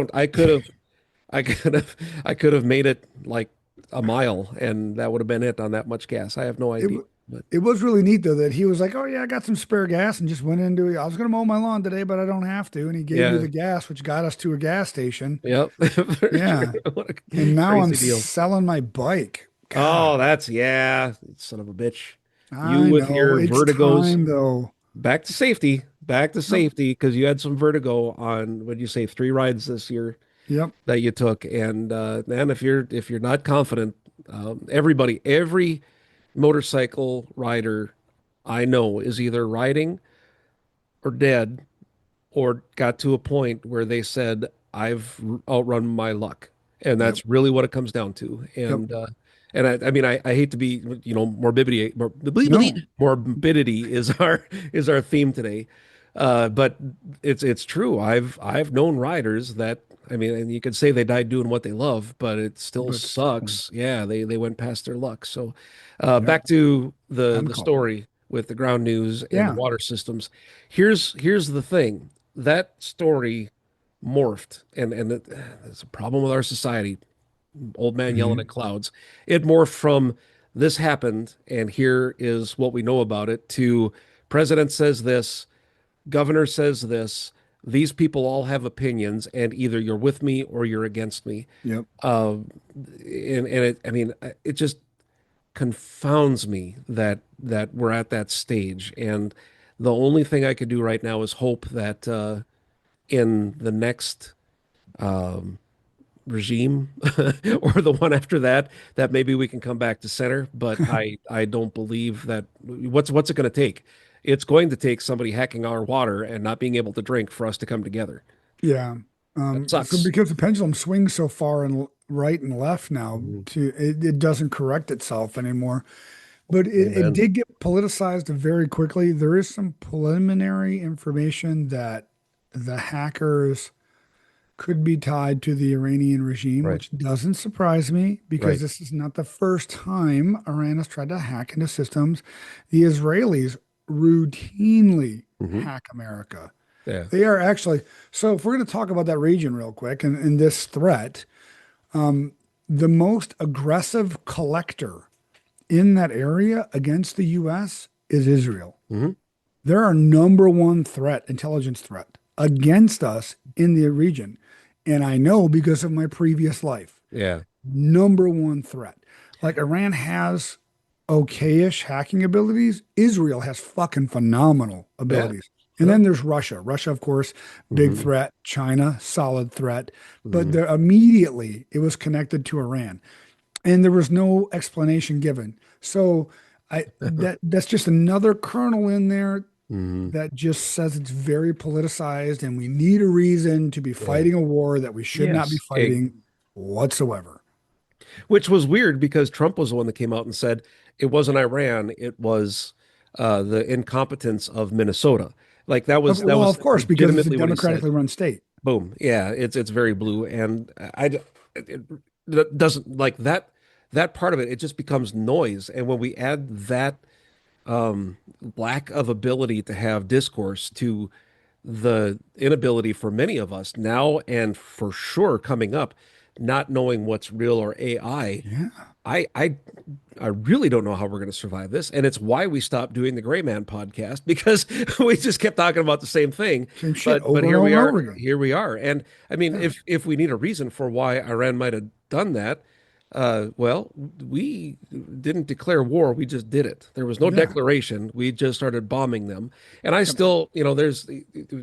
could have made it like a mile, and that would have been it on that much gas. I have no It idea. But it was really neat though that he was like, "Oh yeah, I got some spare gas," and just went into. I was going to mow my lawn today, but I don't have to, and he gave me yeah, the gas, which got us to a gas station. yep, for sure. Yeah, What and a now I'm crazy deal. selling my bike. God, Oh, that's yeah, son of a bitch. You I with know your it's vertigos. time though. Back to Yep, safety, because you had some vertigo on, what did you say, 3 rides this year yep, that you took. And man, if you're not confident, every motorcycle rider I know is either riding or dead or got to a point where they said, I've outrun my luck. And yep, that's really what it comes down to. yep. And I mean, I hate to be, No, morbidity is our theme today. But it's true. I've known riders that, I mean, and you could say they died doing what they love, but it still but still, sucks. Yeah, they went past their luck. So yep. back to I'm the calling. story with the ground news and the Yeah. water systems. Here's the thing. That story morphed, and it's a problem with our society. Old man yelling at Hmm. clouds. It morphed from this happened, and here is what we know about it, to president says this, governor says this. These people all have opinions, and either you're with me or you're against me. Yep. Uh, and I mean, it just confounds me that we're at that stage. And the only thing I could do right now is hope that in the next um, regime or the one after that, that maybe we can come back to center. But I don't believe that. What's it going to take? It's going to take somebody hacking our water and not being able to drink for us to come together. Yeah. That So sucks. because the pendulum swings so far and right and left now, Mhm. it doesn't correct itself anymore. But it Amen. did get politicized very quickly. There is some preliminary information that the hackers could be tied to the Iranian regime, Right. which doesn't surprise me because Right. this is not the first time Iran has tried to hack into systems. The Israelis routinely Hmm. hack America. Yeah. They are actually, so if we're going to talk about that region real quick and this threat, the most aggressive collector in that area against the US is Israel. Hmm. They're our number one threat, intelligence threat against us in the region. And I know because of my previous life, Yeah. number one threat. Like Iran has okayish hacking abilities. Israel has fucking phenomenal Yeah. abilities. And Yep. then there's Russia. Russia, of course, big Hmm. threat. China, solid threat. But Hmm. there, immediately it was connected to Iran, and there was no explanation given. So that's just another kernel in there Hmm. that just says it's very politicized, and we need a reason to be Yeah. fighting a war that we should not be Yes. fighting whatsoever. Which was weird because Trump was the one that came out and said it wasn't Iran, it was the incompetence of Minnesota. Like that Well, was of course, because it's a legitimately what he said. democratically run state. Boom. Yeah, it's very blue, and it doesn't like that part of it. It just becomes noise, and when we add that um, lack of ability to have discourse to the inability for many of us now and for sure coming up, not knowing what's real or AI, Yeah, I I I really don't know how we're going to survive this, and it's why we stopped doing the Gray Man podcast because we just kept talking about the same thing. same shit But over and over and over again. here we are, and I mean, Yeah, if we need a reason for why Iran might have done that, well, we didn't declare war. We just did it. There was no yeah, declaration. We just started bombing them. And I yep, still, there's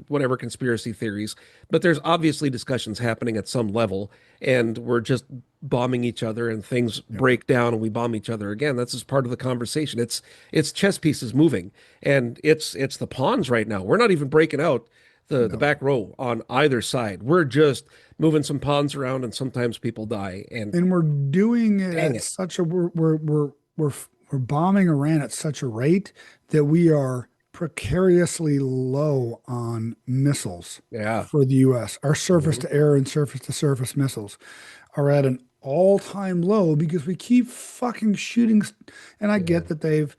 whatever conspiracy theories, but there's obviously discussions happening at some level, and we're just bombing each other, and things yep. break down, and we bomb each other again. That's just part of the conversation. It's chess pieces moving, and it's the pawns right now. We're not even breaking out the No. back row on either side. We're just moving some pawns around, and sometimes people die. And And we're doing it dang at it. such a we're bombing Iran at such a rate that we are precariously low on missiles Yeah. for the US. Our surface Mhm. to air and surface to surface missiles are at an all-time low because we keep fucking shooting. And I Yeah. get that they've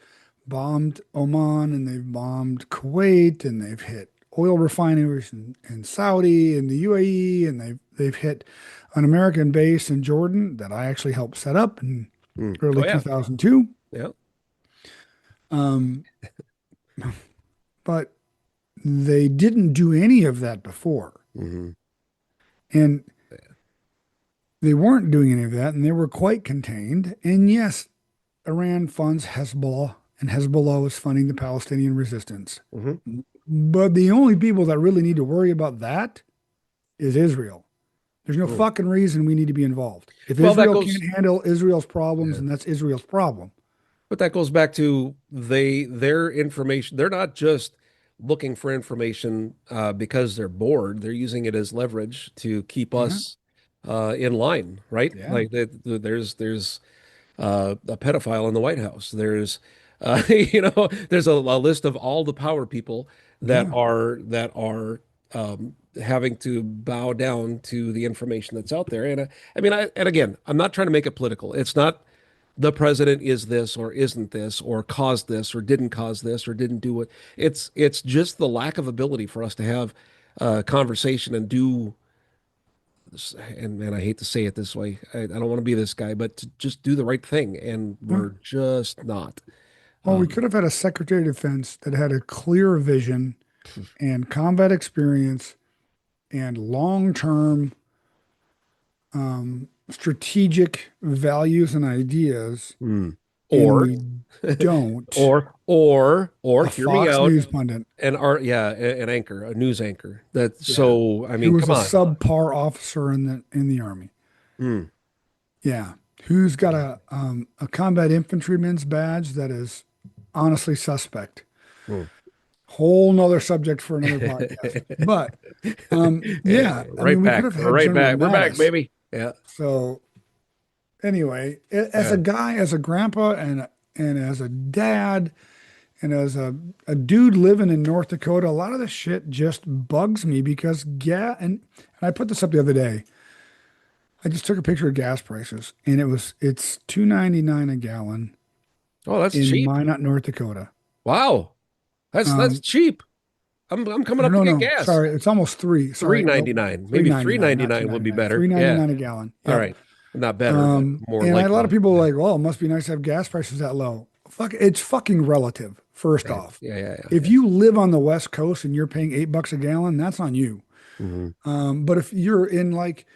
bombed Oman and they've bombed Kuwait and they've hit oil refineries in Saudi and the UAE, and they've hit an American base in Jordan that I actually helped set up in Mm. Oh early yeah. 2002. Yeah. Um, but they didn't do any of that before. Hmm. And they weren't doing any of that, and they were quite contained. And yes, Iran funds Hezbollah, and Hezbollah is funding the Palestinian resistance. Hmm. But the only people that really need to worry about that is Israel. There's no Mm. fucking reason we need to be involved. If Well, that Israel can't goes. handle Israel's problems, Yeah. then that's Israel's problem. But that goes back to their information. They're not just looking for information because they're bored. They're using it as leverage to keep Yeah, us in line, right? yeah, Like there's a pedophile in the White House. There's there's a list of all the power people yeah. that are having to bow down to the information that's out there. And I mean, and again, I'm not trying to make it political. It's not the president is this or isn't this or caused this or didn't cause this or didn't do it. It's just the lack of ability for us to have a conversation and do. And man, I hate to say it this way. I don't want to be this guy, but to just do the right thing, and Yeah. we're just not. Well, we Um, could have had a Secretary of Defense that had a clear vision and combat experience and long-term strategic values and ideas, hmm. and Or, we don't. or A hear me Fox out. News pundit, An anchor, a news anchor. That yeah, so. I who mean, was come a on. subpar officer in the army, Hmm. yeah, who's got a combat infantryman's badge that is honestly suspect. Hmm. Whole nother subject for another podcast. But yeah, I mean, Right we could back. have We're had right General back. We're back, Mattis. baby. Yeah. So anyway, as a Yeah. guy, as a grandpa, and as a dad, and as a dude living in North Dakota, a lot of this shit just bugs me because and I put this up the other day. I just took a picture of gas prices, and it's 2.99 a gallon Oh, that's in cheap. Minot, North Dakota. Wow. That's Um, cheap. I'm coming or up to no, get no, gas. sorry, it's almost three. Three Sorry, nope, ninety nine, three maybe ninety three nine, ninety not two nine would ninety be nine, better. three ninety Yeah. nine a gallon. All Yep. right. Not better, but more And a lot of likely. people Yeah. are like, well, it must be nice to have gas prices that low. Fuck, it's fucking relative. First Right. off, Yeah. Yeah. if Yeah. you live on the West Coast and you're paying $8 a gallon, that's on you. Hmm. But if you're in like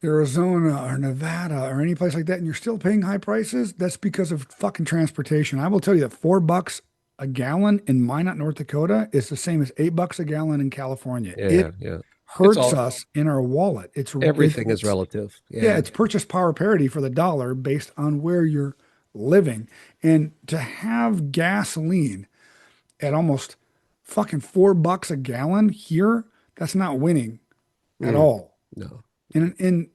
Arizona or Nevada or any place like that and you're still paying high prices, that's because of fucking transportation. I will tell you that $4 a gallon in Minot, North Dakota is the same as $8 a gallon in California. Yeah. Yeah. It Yeah. It's hurts all us in our wallet. everything is It's relative. yeah, Yeah. it's purchase power parity for the dollar based on where you're living. And to have gasoline at almost fucking $4 a gallon here, that's not winning at Mm, all. no. And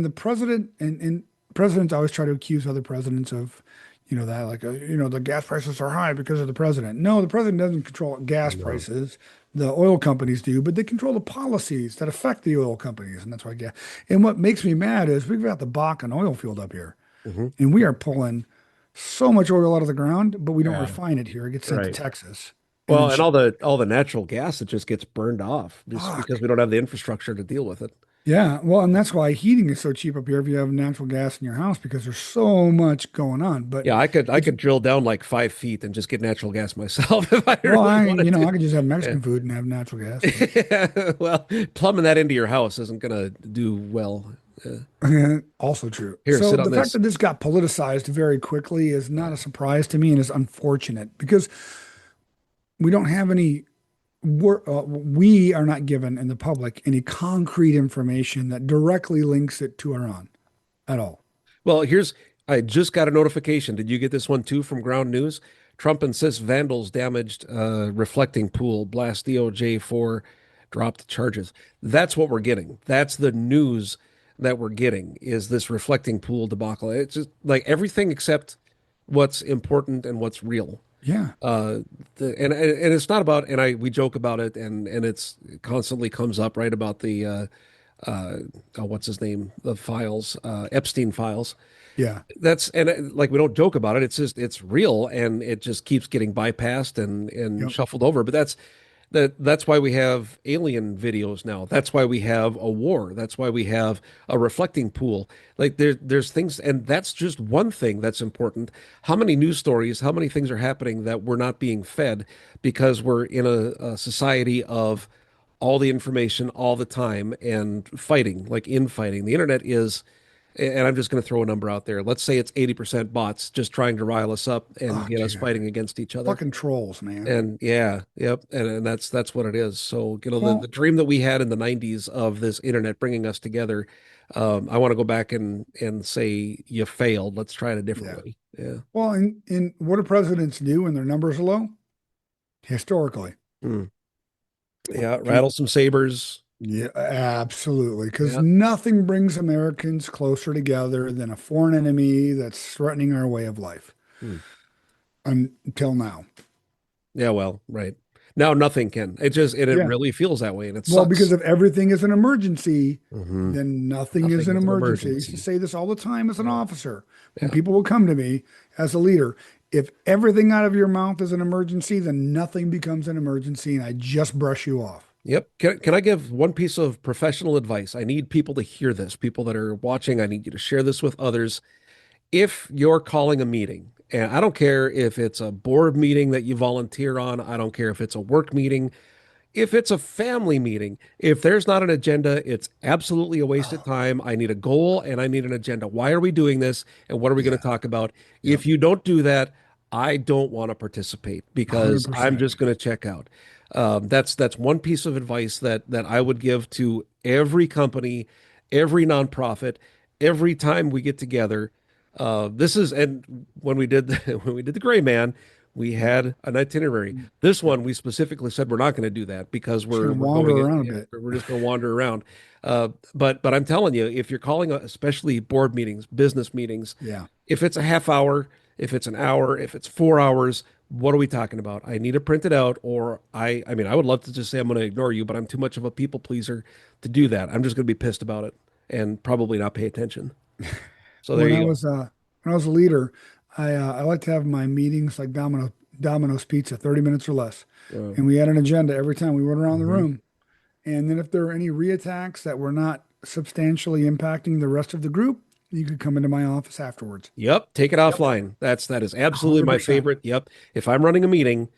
the president and presidents always try to accuse other presidents of, that like the gas prices are high because of the president. No, the president doesn't control gas No. prices. The oil companies do, but they control the policies that affect the oil companies, and that's why gas. And what makes me mad is we've got the Bakken oil field up here, Hmm. and we are pulling so much oil out of the ground, but we don't Yeah. refine it here. It gets sent to Right. Texas, and then Well, and all the natural gas that just gets burned off just because fuck. we don't have the infrastructure to deal with it. Yeah, well, and that's why heating is so cheap up here if you have natural gas in your house because there's so much going on. But Yeah, I it's could drill down like 5 feet and just get natural gas myself if I well, really wanted I could just have to. Mexican food and have natural gas, but Yeah. Well, plumbing that into your house isn't gonna do well. also true. Here, So sit on the fact this. that this got politicized very quickly is not a surprise to me and is unfortunate because we don't have we are not given in the public any concrete information that directly links it to Iran at all. Well, I just got a notification. Did you get this one too from Ground News? Trump insists vandals damaged reflecting pool, blast DOJ for dropped charges. That's what we're getting. That's the news that we're getting is this reflecting pool debacle. It's just like everything except what's important and what's real. Yeah, Uh, and it's not about, and we joke about it, and it constantly comes up right about the uh, what's his name, the files, Epstein files. yeah, Like we don't joke about it. It's just it's real, and it just keeps getting bypassed and yep, shuffled over. But that's why we have alien videos now. That's why we have a war. That's why we have a reflecting pool. Like there's things, and that's just one thing that's important. How many news stories, how many things are happening that we're not being fed because we're in a society of all the information all the time and fighting, like infighting. The internet is, and I'm just going to throw a number out there. Let's say it's 80% bots just trying to rile us up and Oh, get us dude. fighting against each other. Fucking trolls, man. And yeah, yep, and that's what it is. So, the Well, dream that we had in the 90s of this internet bringing us together, I want to go back and say you failed. Let's try it a different yeah. way. Yeah. Well, and what do presidents do when their numbers are low? Historically. Hmm. Yeah, Keep, rattle some sabers. yeah, absolutely. Because Yeah. nothing brings Americans closer together than a foreign enemy that's threatening our way of life Hmm. until now. Yeah, well, right. Now nothing can. It Yeah. really feels that way and it Well, because sucks. if everything is an emergency, Hmm. then nothing is Nothing an is an emergency. I used to emergency. say this all the time as an Yeah. officer. When Yeah. people would come to me as a leader, if everything out of your mouth is an emergency, then nothing becomes an emergency, and I just brush you off. Yep. Can I give one piece of professional advice? I need people to hear this. People that are watching, I need you to share this with others. If you're calling a meeting, and I don't care if it's a board meeting that you volunteer on, I don't care if it's a work meeting, if it's a family meeting, if there's not an agenda, it's absolutely a waste of Oh, time. I need a goal and I need an agenda. Why are we doing this? And what are we going to yeah. talk about? Yep. If you don't do that, I don't want to participate because I'm 100%. just going to check out. That's one piece of advice that I would give to every company, every nonprofit, every time we get together. This is and when we did when we did the Gray Man, we Yep. had an itinerary. This Yep. one, we specifically said we're not going to do that because Just gonna we're wander going, around a yeah, bit. we're just going to wander around. But I'm telling you, if you're calling, especially board meetings, business meetings, Yeah. if it's a half hour, if it's an hour, if it's 4 hours, what are we talking about? I need to print it out, or I mean, I would love to just say I'm going to ignore you, but I'm too much of a people pleaser to do that. I'm just going to be pissed about it and probably not pay attention. So there When I you was uh when I was a leader, I like to have my meetings like Domino's Pizza, 30 minutes or less. go. And we had an agenda every time we went around the Mhm. room. And then if there were any reattacks that were not substantially impacting the rest of the group, you could come into my office afterwards. Yep, take it Yep. offline. That is absolutely my 100%. favorite. Yep. If I'm running a meeting,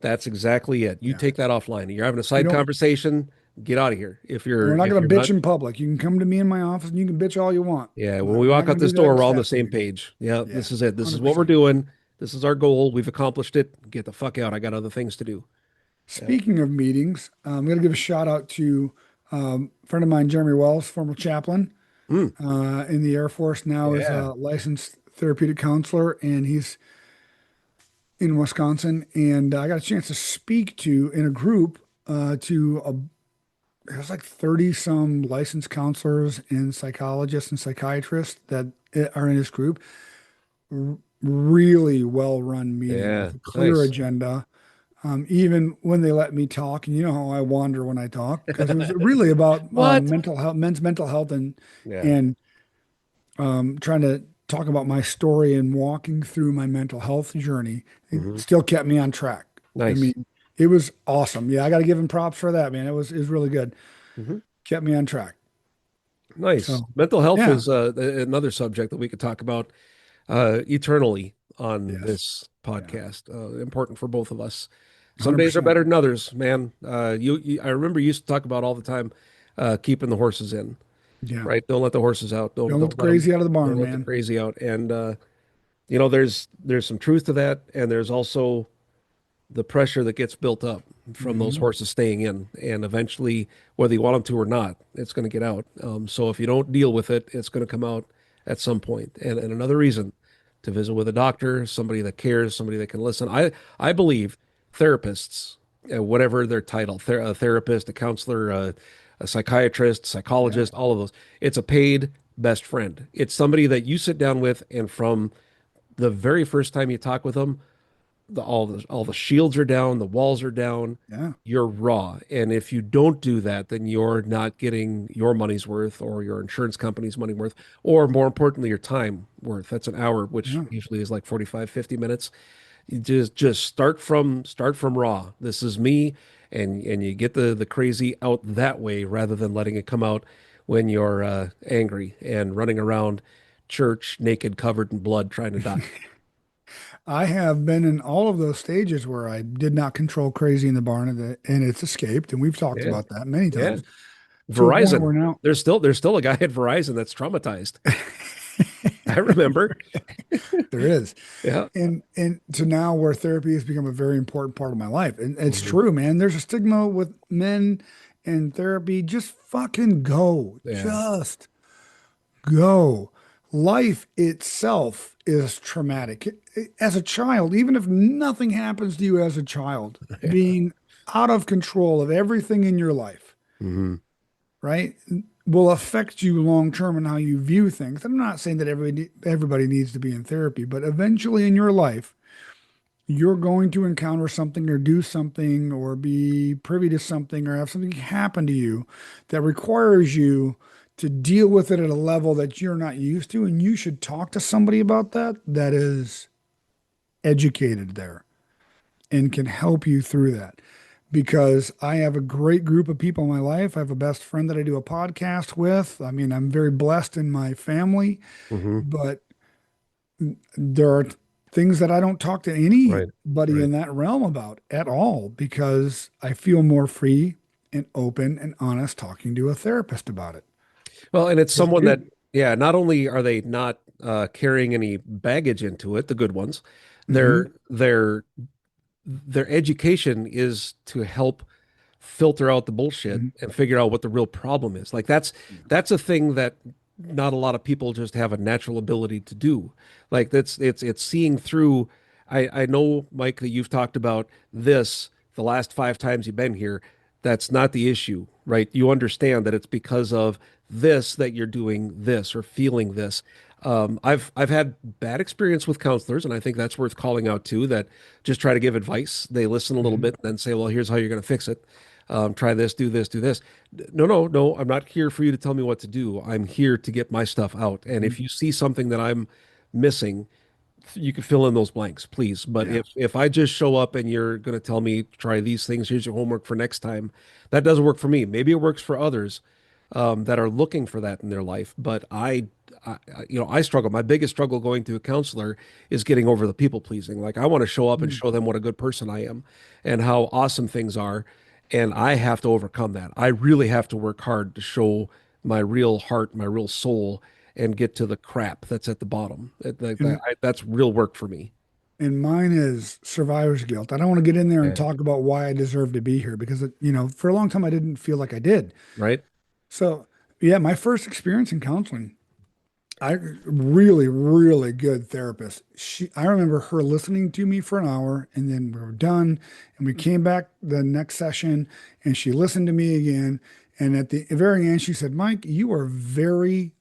that's exactly it. You Yeah. take that offline. You're having a We side don't, conversation, get out of here. and we're not If going you're to bitch not, in public. You can come to me in my office and you can bitch all you want, yeah, when but we we're walk not out going to this do that door, at we're all on the staff same meeting. page. Yeah, Yeah. this is it. This is what we're 100%. doing. This is our goal. We've accomplished it. Get the fuck out. I got other things to do. Yeah. Speaking of meetings, I'm going to give a shout out to a friend of mine, Jeremy Wells, former chaplain Mm, in the Air Force, now is yeah. a licensed therapeutic counselor, and he's in Wisconsin. And I got a chance to speak to in a group to there's like 30 some licensed counselors and psychologists and psychiatrists that are in this group. Really well run meeting Yeah. with a clear Nice. agenda. Even when they let me talk, and you know how I wander when I talk, because it was really about What? mental health, men's mental health, Yeah. and trying to talk about my story and walking through my mental health journey. It Hmm. still kept me on track. I Nice. mean, it was awesome. Yeah, I got to give him props for that, man. It was really good. Hmm. Kept me on track. Nice. So, Mental health yeah, is another subject that we could talk about eternally on yes, this yeah, podcast. Important for both of us. Some days are 100%. better than others, man. I remember you used to talk about all the time, keeping the horses in, Yeah, right? Don't let the horses out. don't let the Don't let them. crazy out of the Don't barn, let the man. crazy out. And there's some truth to that, and there's also the pressure that gets built up from those Hmm. horses staying in, and eventually, whether you want them to or not, it's going to get out. So if you don't deal with it, it's going to come out at some point. And another reason to visit with a doctor, somebody that cares, somebody that can listen. I believe therapists, whatever their title, a therapist, a counselor, a psychiatrist, Yeah, psychologist, all of those, it's a paid best friend. It's somebody that you sit down with, and from the very first time you talk with them, all the shields are down, the walls are down. yeah, You're raw. And if you don't do that, then you're not getting your money's worth or your insurance company's money worth, or more importantly, your time worth. That's an hour, which yeah. usually is like 45, 50 minutes. You just start from raw. This is me. and you get the crazy out that way rather than letting it come out when you're angry and running around church naked, covered in blood, trying to die. I have been in all of those stages where I did not control crazy in the barn and it's escaped. And we've talked Yeah, about that many yeah. times to a point Verizon. where now There's still a guy at Verizon that's traumatized. I remember. there is. Yeah. And to now where therapy has become a very important part of my life. And it's Mhm. true, man. There's a stigma with men and therapy. Just fucking go. Yeah. Just go. Life itself is traumatic. As a child, even if nothing happens to you as a child, Yeah. being out of control of everything in your life, Hmm. right, will affect you long term and how you view things. I'm not saying that everybody needs to be in therapy, but eventually in your life, you're going to encounter something or do something or be privy to something or have something happen to you that requires you to deal with it at a level that you're not used to. And you should talk to somebody about that is educated there and can help you through that. Because I have a great group of people in my life. I have a best friend that I do a podcast with. I mean, I'm very blessed in my family, Hmm. but there are things that I don't talk to Right. anybody Right. in that realm about at all because I feel more free and open and honest talking to a therapist about it. Well, and it's Just someone that, do. yeah, not only are they not carrying any baggage into it, the good ones, Hmm. their their education is to help filter out the bullshit Hmm. and figure out what the real problem is. Like that's a thing that not a lot of people just have a natural ability to do. Like that's it's seeing through. I know, Mike, that you've talked about this the last 5 times you've been here. That's not the issue, right? You understand that it's because of this that you're doing this or feeling this. I've had bad experience with counselors, and I think that's worth calling out too. That just try to give advice. They listen a little Hmm. bit and then say, "Well, here's how you're going to fix it. Try this, do this, do this." No, no, no. I'm not here for you to tell me what to do. I'm here to get my stuff out. And Hmm. if you see something that I'm missing, you can fill in those blanks, please. But Yeah. if I just show up and you're going to tell me try these things, here's your homework for next time, that doesn't work for me. Maybe it works for others that are looking for that in their life. But I struggle. My biggest struggle going to a counselor is getting over the people pleasing. Like I want to show up and Mm. show them what a good person I am and how awesome things are, and I have to overcome that. I really have to work hard to show my real heart, my real soul, and get to the crap that's at the bottom. And That's real work for me. and mine is survivor's guilt. I don't want to get in there and Yeah. talk about why I deserve to be here because for a long time I didn't feel like I did. Right? So, yeah, my first experience in counseling, I really, really good therapist. I remember her listening to me for an hour and then we were done and we came back the next session and she listened to me again. And at the very end, she said, Mike, you are very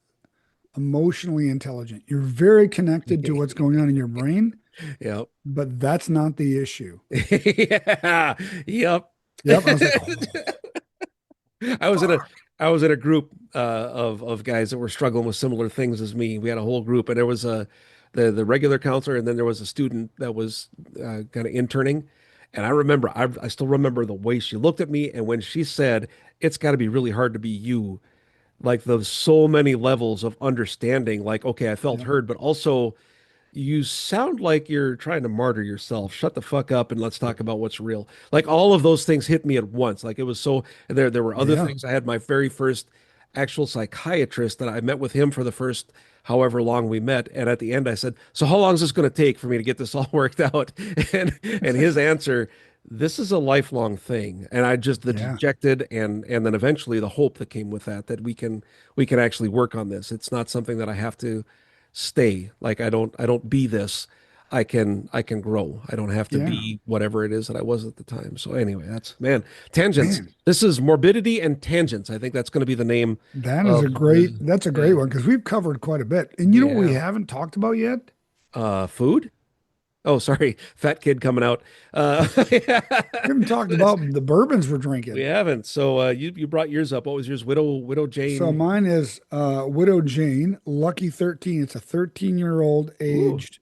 emotionally intelligent. You're very connected to what's going on in your brain, Yeah. but that's not the issue. Yeah. Yep. Yep. I was like, oh, I was in a fuck. I was in a group of guys that were struggling with similar things as me. We had a whole group, and there was the regular counselor, and then there was a student that was kind of interning. And I remember, I still remember the way she looked at me, and when she said, "It's got to be really hard to be you," like there's so many levels of understanding. Like, okay, I felt Yeah. heard, but also you sound like you're trying to martyr yourself. Shut the fuck up and let's talk about what's real. Like all of those things hit me at once. Like it was so there were other Yeah. things. I had my very first actual psychiatrist that I met with him for the first however long we met. And at the end I said, "So how long is this going to take for me to get this all worked out?" And his answer, "This is a lifelong thing." And I just the Yeah. dejected and then eventually the hope that came with that we can actually work on this. It's not something that I have to stay. Like I don't be this. I can grow. I don't have to Yeah. be whatever it is that I was at the time. So anyway, that's man, tangents. Man, This is morbidity and tangents. I think that's going to be the name of the that's a great yeah. one because we've covered quite a bit. And you know what we Yeah. haven't talked about yet? Food? Oh, sorry. Fat kid coming out. Yeah. We haven't talked about the bourbons we're We drinking. haven't. So you brought yours up. What was yours? Widow So Jane. mine is Widow Jane, Lucky 13. It's a 13-year-old Ooh. aged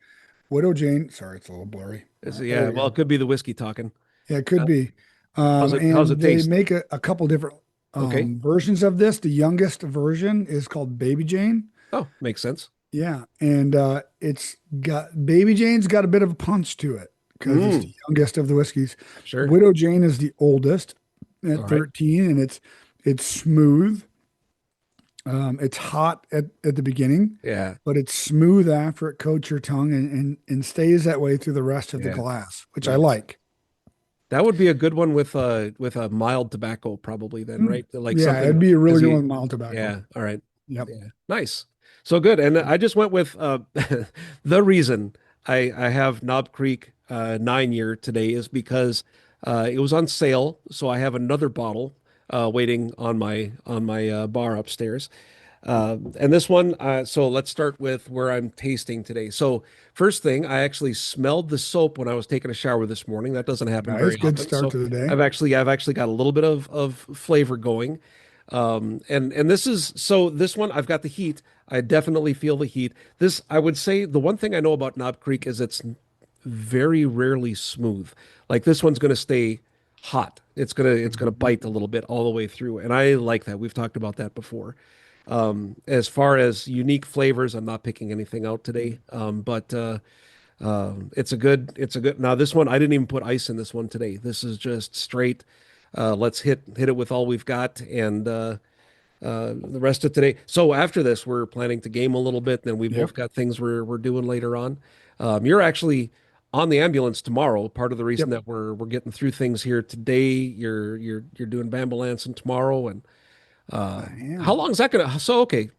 Widow Jane. Sorry, it's a little blurry. It's, There yeah, we well, go. it could be the whiskey talking. Yeah, it could Uh, be. How's And it they taste? make a couple different Okay. versions of this. The youngest version is called Baby Jane. Oh, makes sense. Yeah, and it's got Baby Jane's got a bit of a punch to it because it's the Mm, youngest of the whiskeys. sure. Widow Jane is the oldest All at right. 13, and it's smooth. It's hot at the beginning, Yeah. but it's smooth after it coats your tongue and stays that way through the rest of the Yeah. glass, which I Nice. like. That would be a good one with a mild tobacco probably then, Mm. right? Like Yeah, something it'd be a really because good one you with mild tobacco. yeah, all right. Yep. Yeah. Nice. So good. And I just went with the reason I have Knob Creek 9 year today is because it was on sale, so I have another bottle waiting on my bar upstairs. And this one, so let's start with where I'm tasting today. So first thing, I actually smelled the soap when I was taking a shower this morning. That doesn't happen Nice, very good often. start So to the day. I've actually got a little bit of flavor going. And this is so this one I've got the heat. I definitely feel the heat. This I would say the one thing I know about Knob Creek is it's very rarely smooth. Like this one's going to stay hot. It's gonna Mhm. bite a little bit all the way through, and I like that. We've talked about that before. As far as unique flavors, I'm not picking anything out today. But it's a good. Now this one, I didn't even put ice in this one today. This is just straight. Let's hit it with all we've got, and the rest of today. So after this, we're planning to game a little bit. Then we both Yep. got things we're doing later on. You're actually on the ambulance tomorrow. Part of the reason Yep. that we're getting through things here today. You're doing Bambulances tomorrow, and I how am. long is that gonna? So okay,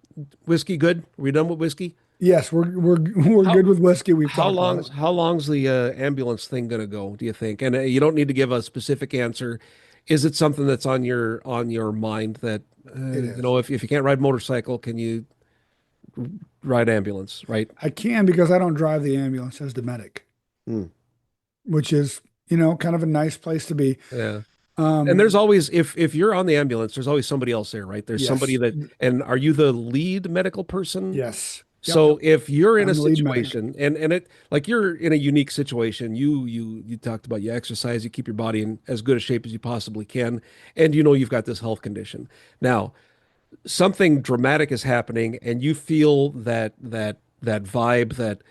whiskey good. Are we done with whiskey? Yes, we're How good with whiskey. We've talked about it. how long's the ambulance thing gonna go? Do you think? And you don't need to give a specific answer. Is it something that's on your mind that It you is. know if you can't ride motorcycle, can you ride ambulance? Right? I can because I don't drive the ambulance as the medic, Hmm. which is, kind of a nice place to be. Yeah. And there's Um, always if you're on the ambulance, there's always somebody else there, right? There's somebody yes. that. And are you the lead medical person? Yes. Yep. So if you're in a I'm the lead medic. situation and it like you're in a unique situation, you talked about you exercise, you keep your body in as good a shape as you possibly can, and you know you've got this health condition. Now, something dramatic is happening and you feel that vibe that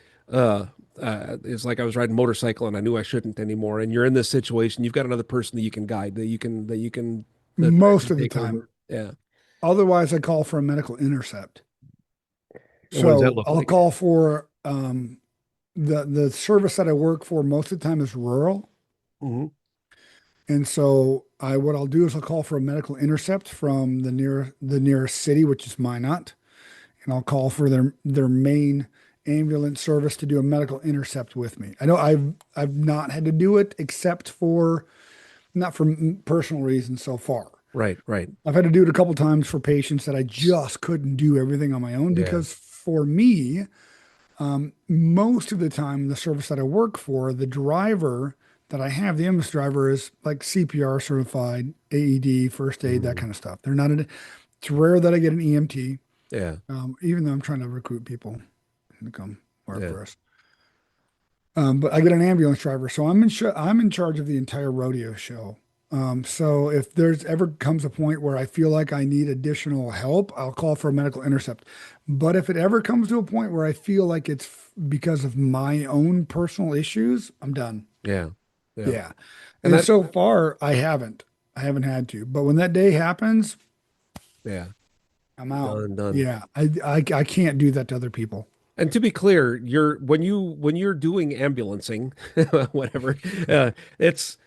it's like I was riding motorcycle and I knew I shouldn't anymore. And you're in this situation, you've got another person that you can guide, that Most can of the take time. over. Yeah. Otherwise, I call for a medical intercept. And what does that So look I'll like? call for the service that I work for most of the time is rural. Hmm. And so what I'll do is I'll call for a medical intercept from the nearest city, which is Minot, and I'll call for their main ambulance service to do a medical intercept with me. I know I've not had to do it except for not for personal reasons so far. Right, right. I've had to do it a couple times for patients that I just couldn't do everything on my own Yeah. because for me, most of the time, the service that I work for, the driver that I have, the ambulance driver is like CPR certified, AED, first aid, that Mhm. kind of stuff. It's rare that I get an EMT, Yeah. even though I'm trying to recruit people to come work Yeah. for us. But I get an ambulance driver, so I'm in charge of the entire rodeo show. So if there's ever comes a point where I feel like I need additional help, I'll call for a medical intercept. But if it ever comes to a point where I feel like it's because of my own personal issues, I'm done. Yeah. Yeah. Yeah. And And that, so far, I haven't. I haven't had to. But when that day happens, yeah, I'm out. done, done. Yeah. I can't do that to other people. And to be clear, you're when you're doing ambulancing, whatever, it's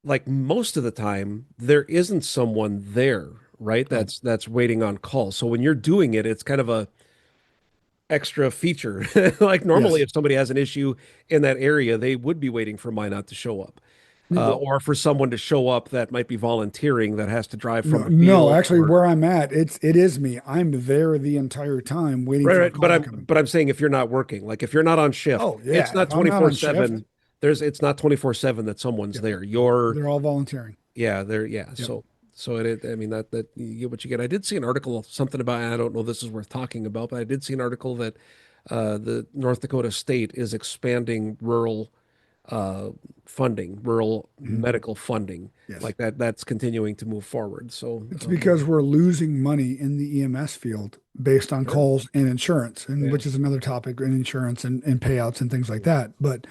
like most of the time there isn't someone there, right? Oh, That's waiting on call. So when you're doing it, it's kind of a extra feature. Like normally, yes. if somebody has an issue in that area, they would be waiting for mine not to show up. Well, Or for someone to show up that might be volunteering that has to drive from no, a no, field actually, or where I'm at, it is me. I'm there the entire time waiting right, for a right. call to come in. But I'm saying if you're not working, like if you're not on shift, Oh, it's yeah. not If I'm not on shift, 24/7. It's not 24/7 that someone's yep, there. You're they're all volunteering. yeah. Yep. I mean that you get what you get. I did see an article something about I don't know if this is worth talking about, but I did see an article that the North Dakota state is expanding rural uh, funding, rural Mhm. medical funding Yes. like that. That's continuing to move forward. So, It's because we're losing money in the EMS field based on sure. calls and insurance, and Yeah. which is another topic, and insurance and payouts and things like that. But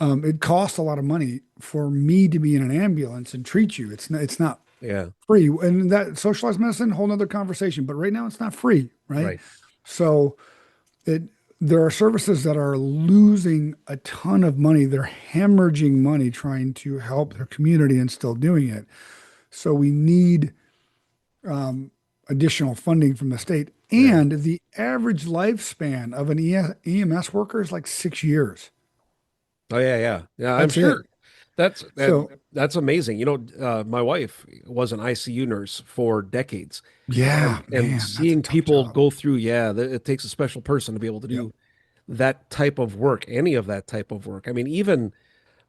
it costs a lot of money for me to be in an ambulance and treat you. It's not Yeah. free. And that socialized medicine, whole nother conversation. But right now it's not free, right? Right. So it there are services that are losing a ton of money. They're hemorrhaging money trying to help their community and still doing it. So we need additional funding from the state. Yeah. And the average lifespan of an EMS worker is like 6 years. Oh yeah, yeah, yeah. I'm That's it. sure So that's amazing. My wife was an ICU nurse for decades, yeah, and man, that's a seeing tough people job. go through, yeah, it takes a special person to be able to Yep. do that type of work, any of that type of work. I mean, even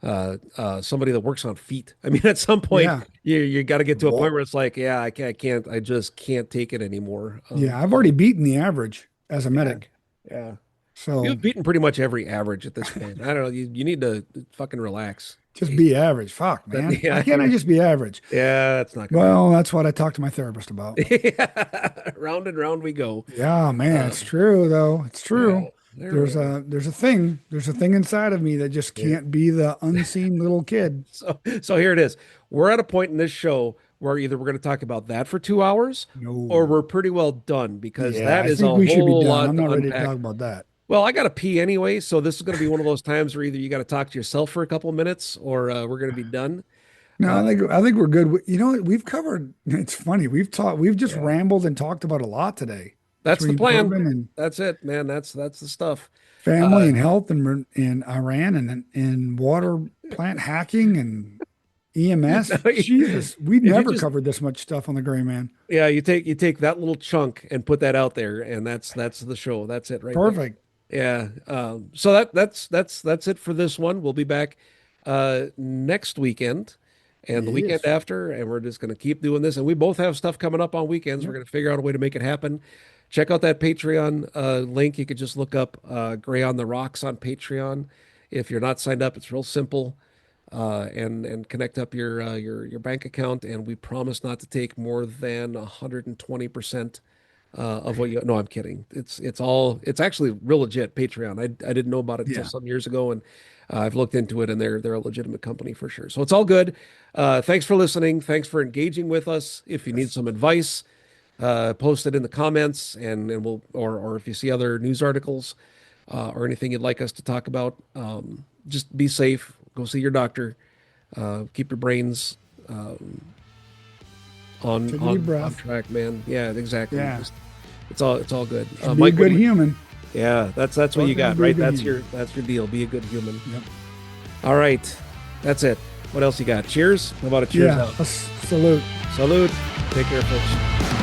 somebody that works on feet. I mean, at some point, Yeah. you got to get to a point Well, where it's like, yeah, I just can't take it anymore. yeah, I've already beaten the average as a Yeah, medic. yeah. So You've beaten pretty much every average at this point. I don't know. You need to fucking relax. just Jeez. be average. Fuck, That, man. Why yeah, can't I just be average? yeah, that's not gonna Well, that's what I talk to my therapist about. happen. Round and round we go. Yeah, man, Uh, it's true though. It's yeah, true. there we There's are. a there's a thing. There's a thing inside of me that just Yeah. can't be the unseen little kid. So here it is. We're at a point in this show where either we're going to talk about that for 2 hours, or No. we're pretty well done because Yeah, that I is a think we should be whole done. lot I'm to not ready to talk unpack. about that. Well, I got to pee anyway, so this is going to be one of those times where either you got to talk to yourself for a couple of minutes, or we're going to be done. No, Uh, I think we're good. You know what? We've covered. It's funny. We've just yeah, rambled and talked about a lot today that's the between plan. bourbon and That's it, man. That's the stuff. family Uh, and health and in Iran and water plant hacking and no, EMS. Jesus, we if you never just covered this much stuff on the Gray Man. yeah, you take that little chunk and put that out there, and that's the show. That's it right there. Perfect. Yeah. So that's it for this one. We'll be back next weekend and the weekend Yes. after, and we're just gonna keep doing this. And we both have stuff coming up on weekends. We're Yep. gonna figure out a way to make it happen. Check out that Patreon link. You could just look up Gray on the Rocks on Patreon. If you're not signed up, it's real simple. And connect up your bank account, and we promise not to take more than 120% of what you. No, I'm kidding. It's actually real legit Patreon. I didn't know about it until Yeah. some years ago, and I've looked into it, and they're a legitimate company for sure. So it's all good. Thanks for listening. Thanks for engaging with us. If you need Yes. some advice, post it in the comments, and we'll or if you see other news articles or anything you'd like us to talk about, just be safe. Go see your doctor. Keep your brains on Take a deep on breath. track, man. Yeah, exactly. Yeah. Just it's all good. And be a Mike, what good do you? human. Yeah, that's what Both you of you got, be a right? good That's human. your deal. Be a good human. Yep. All right, that's it. What else you got? Cheers. How about a cheers Yeah. out? Salute. Salute. Take care, folks.